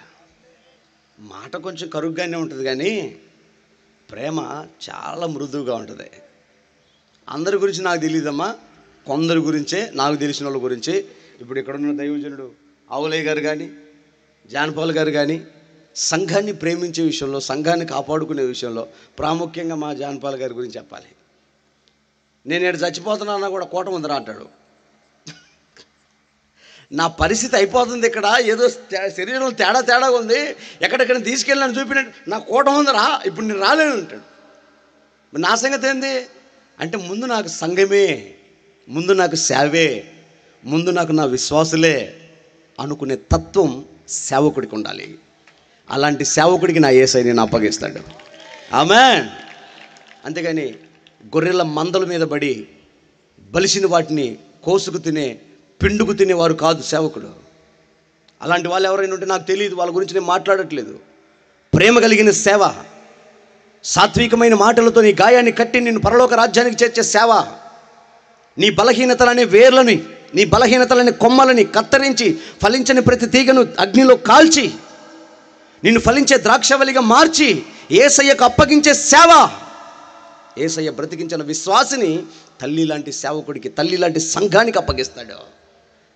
మాట కొంచెం కరుగ్గానే ఉంటుంది కానీ ప్రేమ చాలా మృదువుగా ఉంటుంది. అందరి గురించి నాకు తెలియదమ్మా, కొందరి గురించే నాకు తెలిసిన వాళ్ళ గురించి. ఇప్పుడు ఇక్కడ ఉన్న దైవజనుడు ఆవులయ్య గారు కానీ, జానపాల్ గారు కానీ, సంఘాన్ని ప్రేమించే విషయంలో, సంఘాన్ని కాపాడుకునే విషయంలో ప్రాముఖ్యంగా మా జాన్పాల్ గారి గురించి చెప్పాలి. నేను ఇక్కడ చచ్చిపోతున్నానా కూడా కోట ముందర అంటాడు. నా పరిస్థితి అయిపోతుంది, ఇక్కడ ఏదో శరీరంలో తేడా ఉంది, ఎక్కడెక్కడ తీసుకెళ్ళి చూపినట్టు నా కోట ముందరా, ఇప్పుడు నేను రాలేను అంటాడు. నా సంగతి ఏంది అంటే, ముందు నాకు సంఘమే, ముందు నాకు సేవే, ముందు నాకు నా విశ్వాసులే అనుకునే తత్వం సేవకుడికి ఉండాలి. అలాంటి సేవకుడికి నా యేసయ్య నేను అప్పగిస్తాడు. ఆమేన్. అంతేగాని గొర్రెల మందల మీద పడి బలిసిన వాటిని కోసుకు తినే, పిండుకు తినేవారు కాదు సేవకుడు. అలాంటి వాళ్ళు ఎవరైనా ఉంటే నాకు తెలియదు, వాళ్ళ గురించి నేను మాట్లాడట్లేదు. ప్రేమ కలిగిన సేవ, సాత్వికమైన మాటలతో నీ గాయాన్ని కట్టి నిన్ను పరలోక రాజ్యానికి చేర్చే సేవ, నీ బలహీనతలనే వేర్లని, నీ బలహీనతలనే కొమ్మలని కత్తిరించి ఫలించని ప్రతి తీగను అగ్నిలో కాల్చి నిన్ను ఫలించే ద్రాక్షవల్లిగా మార్చి యేసయ్యకు అప్పగించే సేవ. యేసయ్య బ్రతికించిన విశ్వాసిని తల్లి లాంటి సేవకుడికి, తల్లి లాంటి సంఘానికి అప్పగిస్తాడు.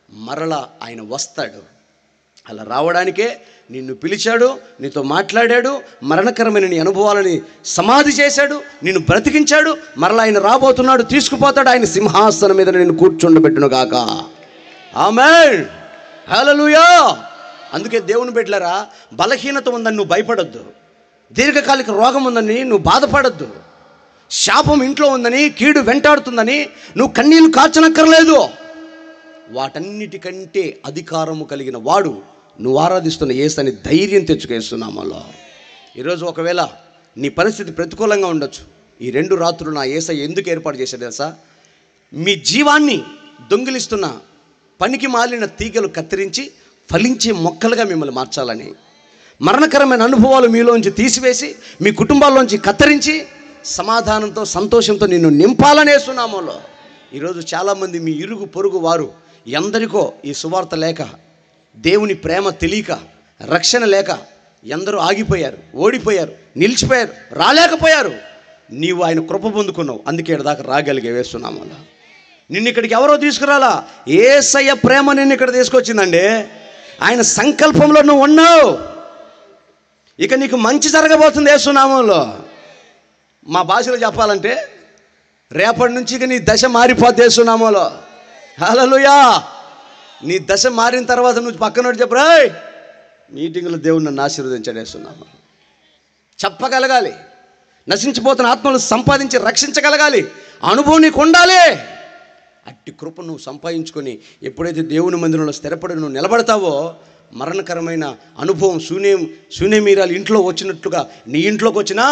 మరలా ఆయన వస్తాడు. అలా రావడానికే నిన్ను పిలిచాడు, నీతో మాట్లాడాడు, మరణకరమైన నీ అనుభవాలని సమాధి చేశాడు, నిన్ను బ్రతికించాడు. మరలా ఆయన రాబోతున్నాడు, తీసుకుపోతాడు. ఆయన సింహాసనం మీద నిన్ను కూర్చుండబెట్టును గాక. ఆమేన్. హల్లెలూయా. అందుకే దేవుని బిడ్డలారా, బలహీనత ఉందని నువ్వు భయపడొద్దు, దీర్ఘకాలిక రోగం ఉందని నువ్వు బాధపడొద్దు, శాపం ఇంట్లో ఉందని, కీడు వెంటాడుతుందని నువ్వు కన్నీళ్లు కార్చనక్కర్లేదు. వాటన్నిటికంటే అధికారము కలిగిన వాడు నువ్వు ఆరాధిస్తున్న యేసని ధైర్యం తెచ్చుకేస్తున్నామలో. ఈరోజు ఒకవేళ నీ పరిస్థితి ప్రతికూలంగా ఉండొచ్చు. ఈ 2 రాత్రులు నా యేసయ్య ఎందుకు ఏర్పాటు చేశాడు తెలుసా? మీ జీవాన్ని దొంగిలిస్తున్న పనికి మాలిన తీగలు కత్తిరించి ఫలించే మొక్కలుగా మిమ్మల్ని మార్చాలని, మరణకరమైన అనుభవాలు మీలోంచి తీసివేసి మీ కుటుంబాల్లోంచి కత్తిరించి సమాధానంతో, సంతోషంతో నిన్ను నింపాలని వేస్తున్నామలో. ఈరోజు చాలామంది మీ ఇరుగు పొరుగు వారు ఎందరికో ఈ సువార్త లేక, దేవుని ప్రేమ తెలియక, రక్షణ లేక ఎందరూ ఆగిపోయారు, ఓడిపోయారు, నిలిచిపోయారు, రాలేకపోయారు. నీవు ఆయన కృప పొందుకున్నావు, అందుకే ఇక్కడ దాకా రాగలిగే వేస్తున్నాము. అలా నిన్ను ఇక్కడికి ఎవరో తీసుకురాలా, యేసయ్య ప్రేమ నిన్ను ఇక్కడ తీసుకొచ్చిందండి. ఆయన సంకల్పంలో నువ్వు ఉన్నావు. ఇక నీకు మంచి జరగబోతుంది యేసునామంలో. మా భాషలో చెప్పాలంటే రేపటి నుంచి ఇక నీ దశ మారిపోద్ది యేసునామంలో. హల్లెలూయా. నీ దశ మారిన తర్వాత నువ్వు పక్కనోడు చెప్పు, రేయ్ మీటింగ్లో దేవుడు నన్ను ఆశీర్వదించాడు యేసునామంలో చెప్పగలగాలి. నశించిపోతున్న ఆత్మలు సంపాదించి రక్షించగలగాలి. అనుభవం నీకు ఉండాలి. అట్టి కృప నువ్వు సంపాదించుకొని ఎప్పుడైతే దేవుని మందిరంలో స్థిరపడి నువ్వు నిలబడతావో, మరణకరమైన అనుభవం శూన్యమీరాలు ఇంట్లో వచ్చినట్లుగా నీ ఇంట్లోకి వచ్చినా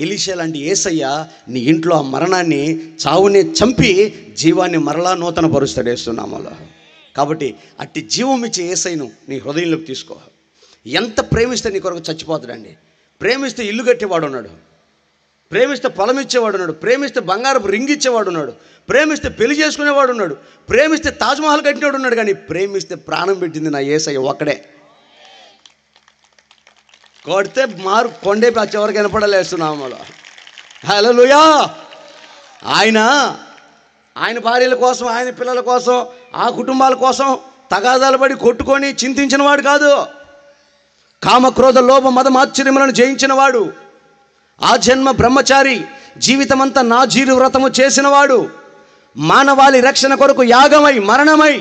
ఎలీషా లాంటి యేసయ్య నీ ఇంట్లో ఆ మరణాన్ని, చావుని చంపి జీవాన్ని మరలా నూతన పరుస్తాడు యేసునామములో. కాబట్టి అట్టి జీవం ఇచ్చే యేసయ్యను నీ హృదయంలోకి తీసుకో. ఎంత ప్రేమిస్తే నీ కొరకు చచ్చిపోతాడండి. ప్రేమిస్తే ఇల్లు కట్టేవాడు ఉన్నాడు, ప్రేమిస్తే పొలం ఇచ్చేవాడు ఉన్నాడు, ప్రేమిస్తే బంగారపు రింగ్ ఇచ్చేవాడు ఉన్నాడు, ప్రేమిస్తే పెళ్లి చేసుకునేవాడు ఉన్నాడు, ప్రేమిస్తే తాజ్మహల్ కట్టినవాడు ఉన్నాడు. కానీ ప్రేమిస్తే ప్రాణం పెట్టింది నా యేసయ్య ఒక్కడే. కొడితే కొండే చివరికి వినపడలేస్తున్నామలో. హల్లెలూయా. ఆయన భార్యల కోసం, ఆయన పిల్లల కోసం, ఆ కుటుంబాల కోసం తగాదాలు పడి కొట్టుకొని చింతించిన వాడు కాదు. కామక్రోధ లోభ మద మాత్సర్యములను జయించిన వాడు, ఆ జన్మ బ్రహ్మచారి, జీవితమంతా నా జీరు వ్రతము చేసినవాడు, మానవాళి రక్షణ కొరకు యాగమై మరణమై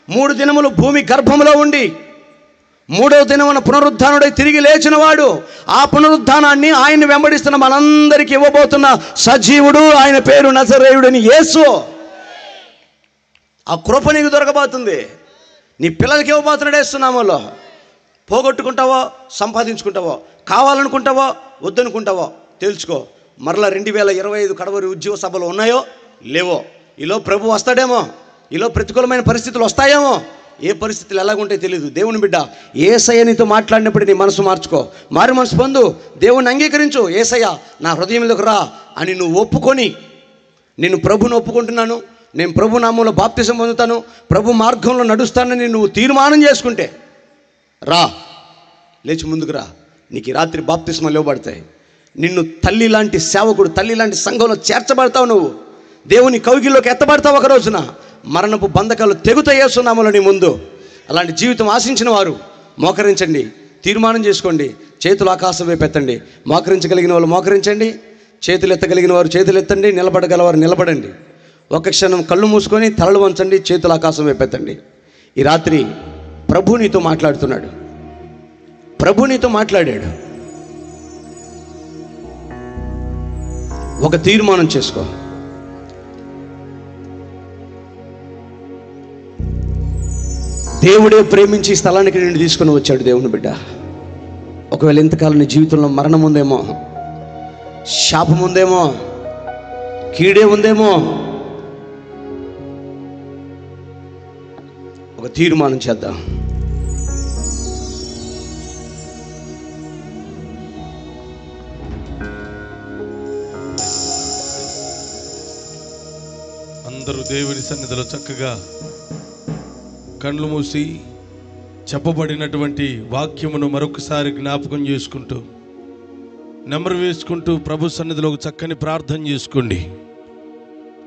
3 దినములు భూమి గర్భములో ఉండి 3వ దినమున పునరుద్ధానుడై తిరిగి లేచినవాడు. ఆ పునరుద్ధానాన్ని ఆయన్ని వెంబడిస్తున్న మనందరికీ ఇవ్వబోతున్న సజీవుడు, ఆయన పేరు నజరేయుడని యేసు. ఆ కృప నీకు దొరకబోతుంది. నీ పిల్లలకి ఇవ్వబోతున్నాడు యేసునామములో. పోగొట్టుకుంటావో, సంపాదించుకుంటావో, కావాలనుకుంటావో, వద్దనుకుంటావో తెలుసుకో. మరలా 2025 కడవరి ఉద్యోగ సభలు ఉన్నాయో లేవో, ఈలో ప్రభు వస్తాడేమో, ఈలో ప్రతికూలమైన పరిస్థితులు వస్తాయేమో. ఏ పరిస్థితులు ఎలాగుంటాయో తెలియదు. దేవుని బిడ్డ, యేసయ్య నీతో మాట్లాడినప్పుడు నీ మనసు మార్చుకో, మారు మనసు పొందు, దేవుని అంగీకరించు. యేసయ్య నా హృదయంలోకి రా అని నువ్వు ఒప్పుకొని, నేను ప్రభుని ఒప్పుకుంటున్నాను, నేను ప్రభు నామంలో బాప్తిసం పొందుతాను, ప్రభు మార్గంలో నడుస్తానని నువ్వు తీర్మానం చేసుకుంటే రా, లేచి ముందుకు రా. నీకు ఈ రాత్రి బాప్తిస్మాలు ఇవ్వబడతాయి. నిన్ను తల్లి లాంటి సేవకుడు, తల్లి లాంటి సంఘంలో చేర్చబడతావు. నువ్వు దేవుని కౌగిల్లోకి ఎత్తబడతావు. ఒక రోజున మరణపు బంధకాలు తెగుతాయి యేసునామములో నీ ముందు. అలాంటి జీవితం ఆశించిన వారు మోకరించండి, తీర్మానం చేసుకోండి. చేతులు ఆకాశం వైపు ఎత్తండి. మోకరించగలిగిన వాళ్ళు మోకరించండి, చేతులు ఎత్తగలిగిన వారు చేతులు ఎత్తండి, నిలబడగలవారు నిలబడండి. ఒక క్షణం కళ్ళు మూసుకొని తలలు వంచండి, చేతులు ఆకాశం వైపు ఎత్తండి. ఈ రాత్రి ప్రభు నీతో మాట్లాడుతున్నాడు. ప్రభు నీతో మాట్లాడాడు. ఒక తీర్మానం చేసుకో. దేవుడే ప్రేమించి ఈ స్థలానికి నిన్ను తీసుకుని వచ్చాడు. దేవుని బిడ్డ, ఒకవేళ ఇంతకాలం నీ జీవితంలో మరణం ఉందేమో, శాపం ఉందేమో, కీడే ఉందేమో, ఒక తీర్మానం చేద్దాం. అందరూ దేవుని సన్నిధిలో చక్కగా కళ్ళు మూసి చెప్పబడినటువంటి వాక్యమును మరొకసారి జ్ఞాపకం చేసుకుంటూ, నెమరు వేసుకుంటూ ప్రభు సన్నిధిలో ఒక చక్కని ప్రార్థన చేసుకోండి.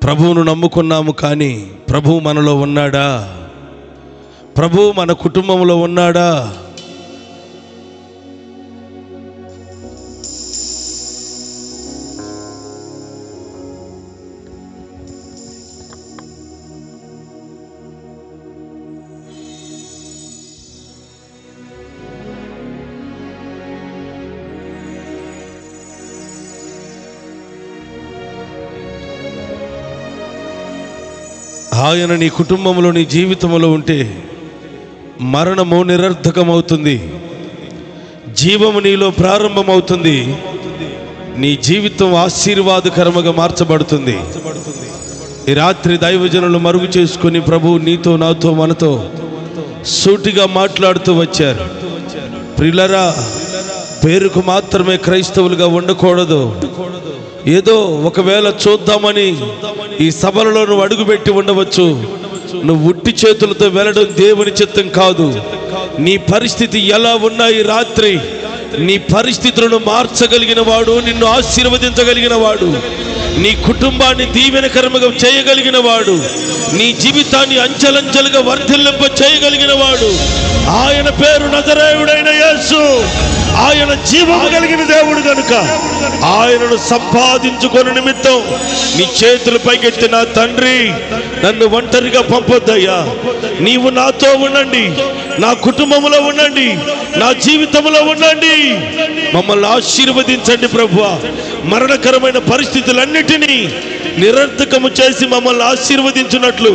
ప్రభువును నమ్ముకున్నాము, కానీ ప్రభువు మనలో ఉన్నాడా? ప్రభువు మన కుటుంబంలో ఉన్నాడా? ఆయన నీ కుటుంబంలో, నీ జీవితంలో ఉంటే మరణము నిరర్థకమవుతుంది, జీవము నీలో ప్రారంభమవుతుంది, నీ జీవితం ఆశీర్వాదకరముగా మార్చబడుతుంది. ఈ రాత్రి దైవజనులు మరుగు చేసుకుని ప్రభు నీతో, నాతో, మనతో సూటిగా మాట్లాడుతూ వచ్చారు. ప్రియులారా, పేరుకు మాత్రమే క్రైస్తవులుగా ఉండకూడదు. ఏదో ఒకవేళ చూద్దామని ఈ సభలలో నువ్వు అడుగుపెట్టి ఉండవచ్చు. నువ్వు ఉట్టి చేతులతో వెళ్ళడం దేవుని చిత్తం కాదు. నీ పరిస్థితి ఎలా ఉన్నా ఈ రాత్రి నీ పరిస్థితులను మార్చగలిగిన వాడు, నిన్ను ఆశీర్వదించగలిగిన వాడు, నీ కుటుంబాన్ని దీవెనకరముగా చేయగలిగిన వాడు, నీ జీవితాన్ని అంచెలంచెలుగా వర్ధిల్లింప చేయగలిగిన వాడు ఆయన పేరు నజరేయుడైన యేసు. ఆయన జీవము కలిగిన దేవుడు కనుక ఆయనను సంపాదించుకునే నిమిత్తం నీ చేతులు పైకెత్తి, నా తండ్రి నన్ను ఒంటరిగా పంపొద్దయ్యా, నీవు నాతో ఉండండి, నా కుటుంబంలో ఉండండి, నా జీవితంలో ఉండండి, మమ్మల్ని ఆశీర్వదించండి ప్రభువా. మరణకరమైన పరిస్థితులన్నిటినీ నిరర్థకము చేసి మమ్మల్ని ఆశీర్వదించినట్లు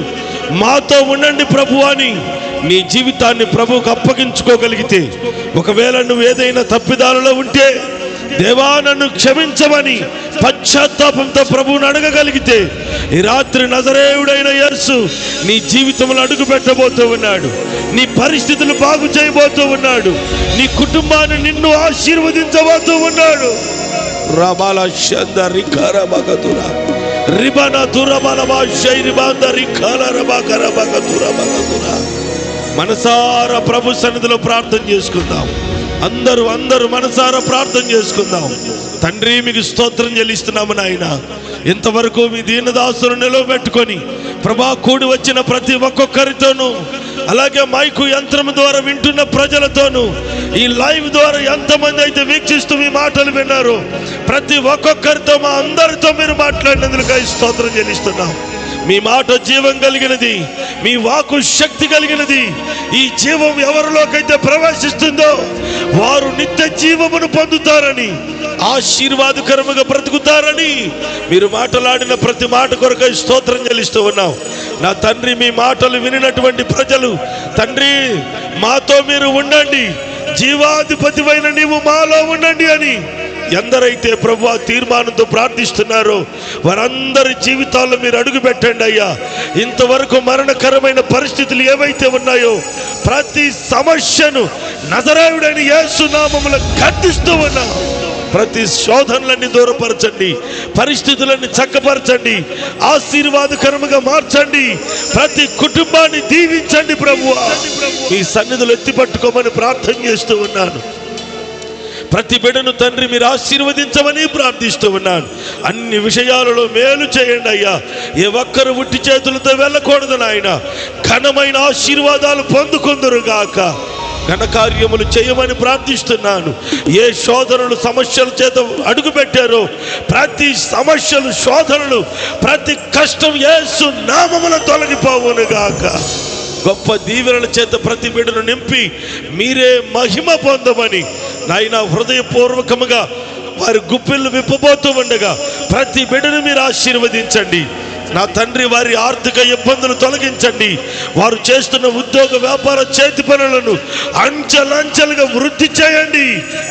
మాతో ఉండండి ప్రభువా అని నీ జీవితాన్ని ప్రభువుకు అప్పగించుకోగలిగితే, ఒకవేళ నువ్వు ఏదైనా తప్పిదాలలో ఉంటే దేవా నన్ను క్షమించమని పశ్చాత్తాపంతో ప్రభువుని అడగగలిగితే, ఈ రాత్రి నజరేయుడైన యేసు నీ జీవితంలో అడుగు పెట్టబోతూ ఉన్నాడు. నీ పరిస్థితులు బాగు చేయబోతూ ఉన్నాడు. నీ కుటుంబాన్ని నిన్ను ఆశీర్వదించబోతూ ఉన్నాడు. రబాల షందరి కరబగతురా రిబన దురబలమా షైరిబాందరి కలరబకరబగతురబగతురా. మనసారా ప్రభు సన్నిధిలో ప్రార్థన చేసుకుందాం. అందరూ మనసారా ప్రార్థన చేసుకుందాం. తండ్రి, మీకు స్తోత్రం చెల్లిస్తున్నాము నాయన. ఇంతవరకు మీ దీనదాసులు నిలవబెట్టుకొని ప్రభా కూడి వచ్చిన ప్రతి ఒక్కొక్కరితోనూ, అలాగే మైకు యంత్రం ద్వారా వింటున్న ప్రజలతోనూ, ఈ లైవ్ ద్వారా ఎంతమంది అయితే వీక్షిస్తూ మీ మాటలు విన్నారు, ప్రతి ఒక్కొక్కరితో మా అందరితో మీరు మాట్లాడినందుకై స్తోత్రం చెల్లిస్తున్నాం. మీ మాట జీవం కలిగినది, మీ వాక్కు శక్తి కలిగినది. ఈ జీవం ఎవరిలోకైతే ప్రవేశిస్తుందో వారు నిత్య జీవమును పొందుతారని, ఆశీర్వాదకరముగా బ్రతుకుతారని మీరు మాట్లాడిన ప్రతి మాట కొరకై స్తోత్రం చెల్లిస్తూ ఉన్నాం. నా తండ్రి, మీ మాటలు వినినటువంటి ప్రజలు తండ్రి మాతో మీరు ఉండండి, జీవాధిపతివైన నీవు మాలో ఉండండి అని ఎందరైతే ప్రభువా తీర్మానంతో ప్రార్థిస్తున్నారో వారందరి జీవితాల్లో మీరు అడుగు పెట్టండి అయ్యా. ఇంతవరకు మరణకరమైన పరిస్థితులు ఏవైతే ఉన్నాయో ప్రతి సమస్యను నజరేయుడైన యేసు నామములో ఖండిస్తూ ఉన్నాం. ప్రతి శోధనలన్నీ దూరపరచండి, పరిస్థితులన్నీ చక్కపరచండి, ఆశీర్వాదకరముగా మార్చండి, ప్రతి కుటుంబాన్ని దీవించండి ప్రభువా. మీ సన్నిధులు ఎత్తి పట్టుకోమని ప్రార్థన చేస్తూ ఉన్నాను. ప్రతి బిడ్డను తండ్రి మీరు ఆశీర్వదించమని ప్రార్థిస్తూ ఉన్నాను. అన్ని విషయాలలో మేలు చేయండి అయ్యా. ఏ ఒక్కరు ఉట్టి చేతులతో వెళ్ళకూడదు నాయన. ఘనమైన ఆశీర్వాదాలు పొందుకుందురుగాక. ఘనకార్యములు చేయమని ప్రార్థిస్తున్నాను. ఏ శోధనలు సమస్యల చేత అడుగు పెట్టారో ప్రతి సమస్యలు, శోధనలు, ప్రతి కష్టం యేసు నామమున తొలగిపోవును గాక. గొప్ప దీవెనల చేత ప్రతి బిడ్డను నింపి మీరే మహిమ పొందమని నాయన హృదయపూర్వకముగా వారి గుప్పిళ్ళు విప్పబోతూ ఉండగా ప్రతి బిడ్డను మీరు ఆశీర్వదించండి నా తండ్రి. వారి ఆర్థిక ఇబ్బందులు తొలగించండి. వారు చేస్తున్న ఉద్యోగ వ్యాపార చేతి పనులను అంచెలంచెలుగా వృద్ధి చేయండి.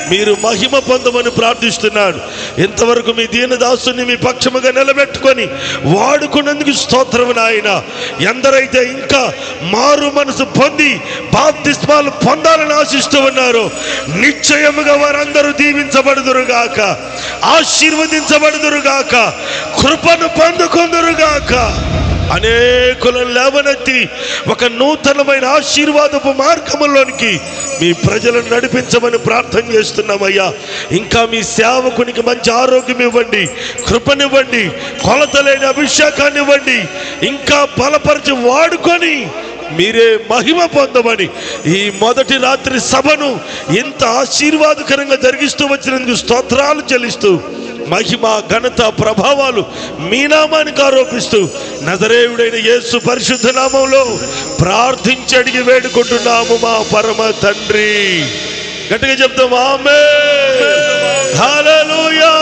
మీరు మహిమ పొందమని ప్రార్థిస్తున్నాను. ఇంతవరకు మీ దీనదాసుని మీ పక్షముగా నిలబెట్టుకొని వాడుకున్నందుకు స్తోత్రం నాయన. ఎందరైతే ఇంకా మారు మనసు పొంది బాప్తిస్మాలు పొందాలని ఆశిస్తూ ఉన్నారో నిశ్చయముగా వారందరూ దీవించబడుదురుగాక, ఆశీర్వదించబడుదురుగాక, కృపను పొందుకుందురుగాక. అనేకులను లేవనెత్తి ఒక నూతనమైన ఆశీర్వాదపు మార్గంలోనికి మీ ప్రజలను నడిపించమని ప్రార్థన చేస్తున్నామయ్యా. ఇంకా మీ సేవకునికి మంచి ఆరోగ్యం ఇవ్వండి, కృపనివ్వండి, కొలతలేని అభిషేకాన్ని ఇవ్వండి. ఇంకా బలపరిచి వాడుకొని మీరే మహిమ పొందమని ఈ మొదటి రాత్రి సభను ఇంత ఆశీర్వాదకరంగా జరిగిస్తూ వచ్చినందుకు స్తోత్రాలు చెల్లిస్తూ మహిమ, ఘనత, ప్రభావాలు మీ నామానికి ఆరోపిస్తూ నజరేయుడైన యేసు పరిశుద్ధ నామంలో ప్రార్థించి అడిగి వేడుకుంటున్నాము మా పరమ తండ్రి. గట్టిగా చెప్తాం ఆమేన్. హల్లెలూయా.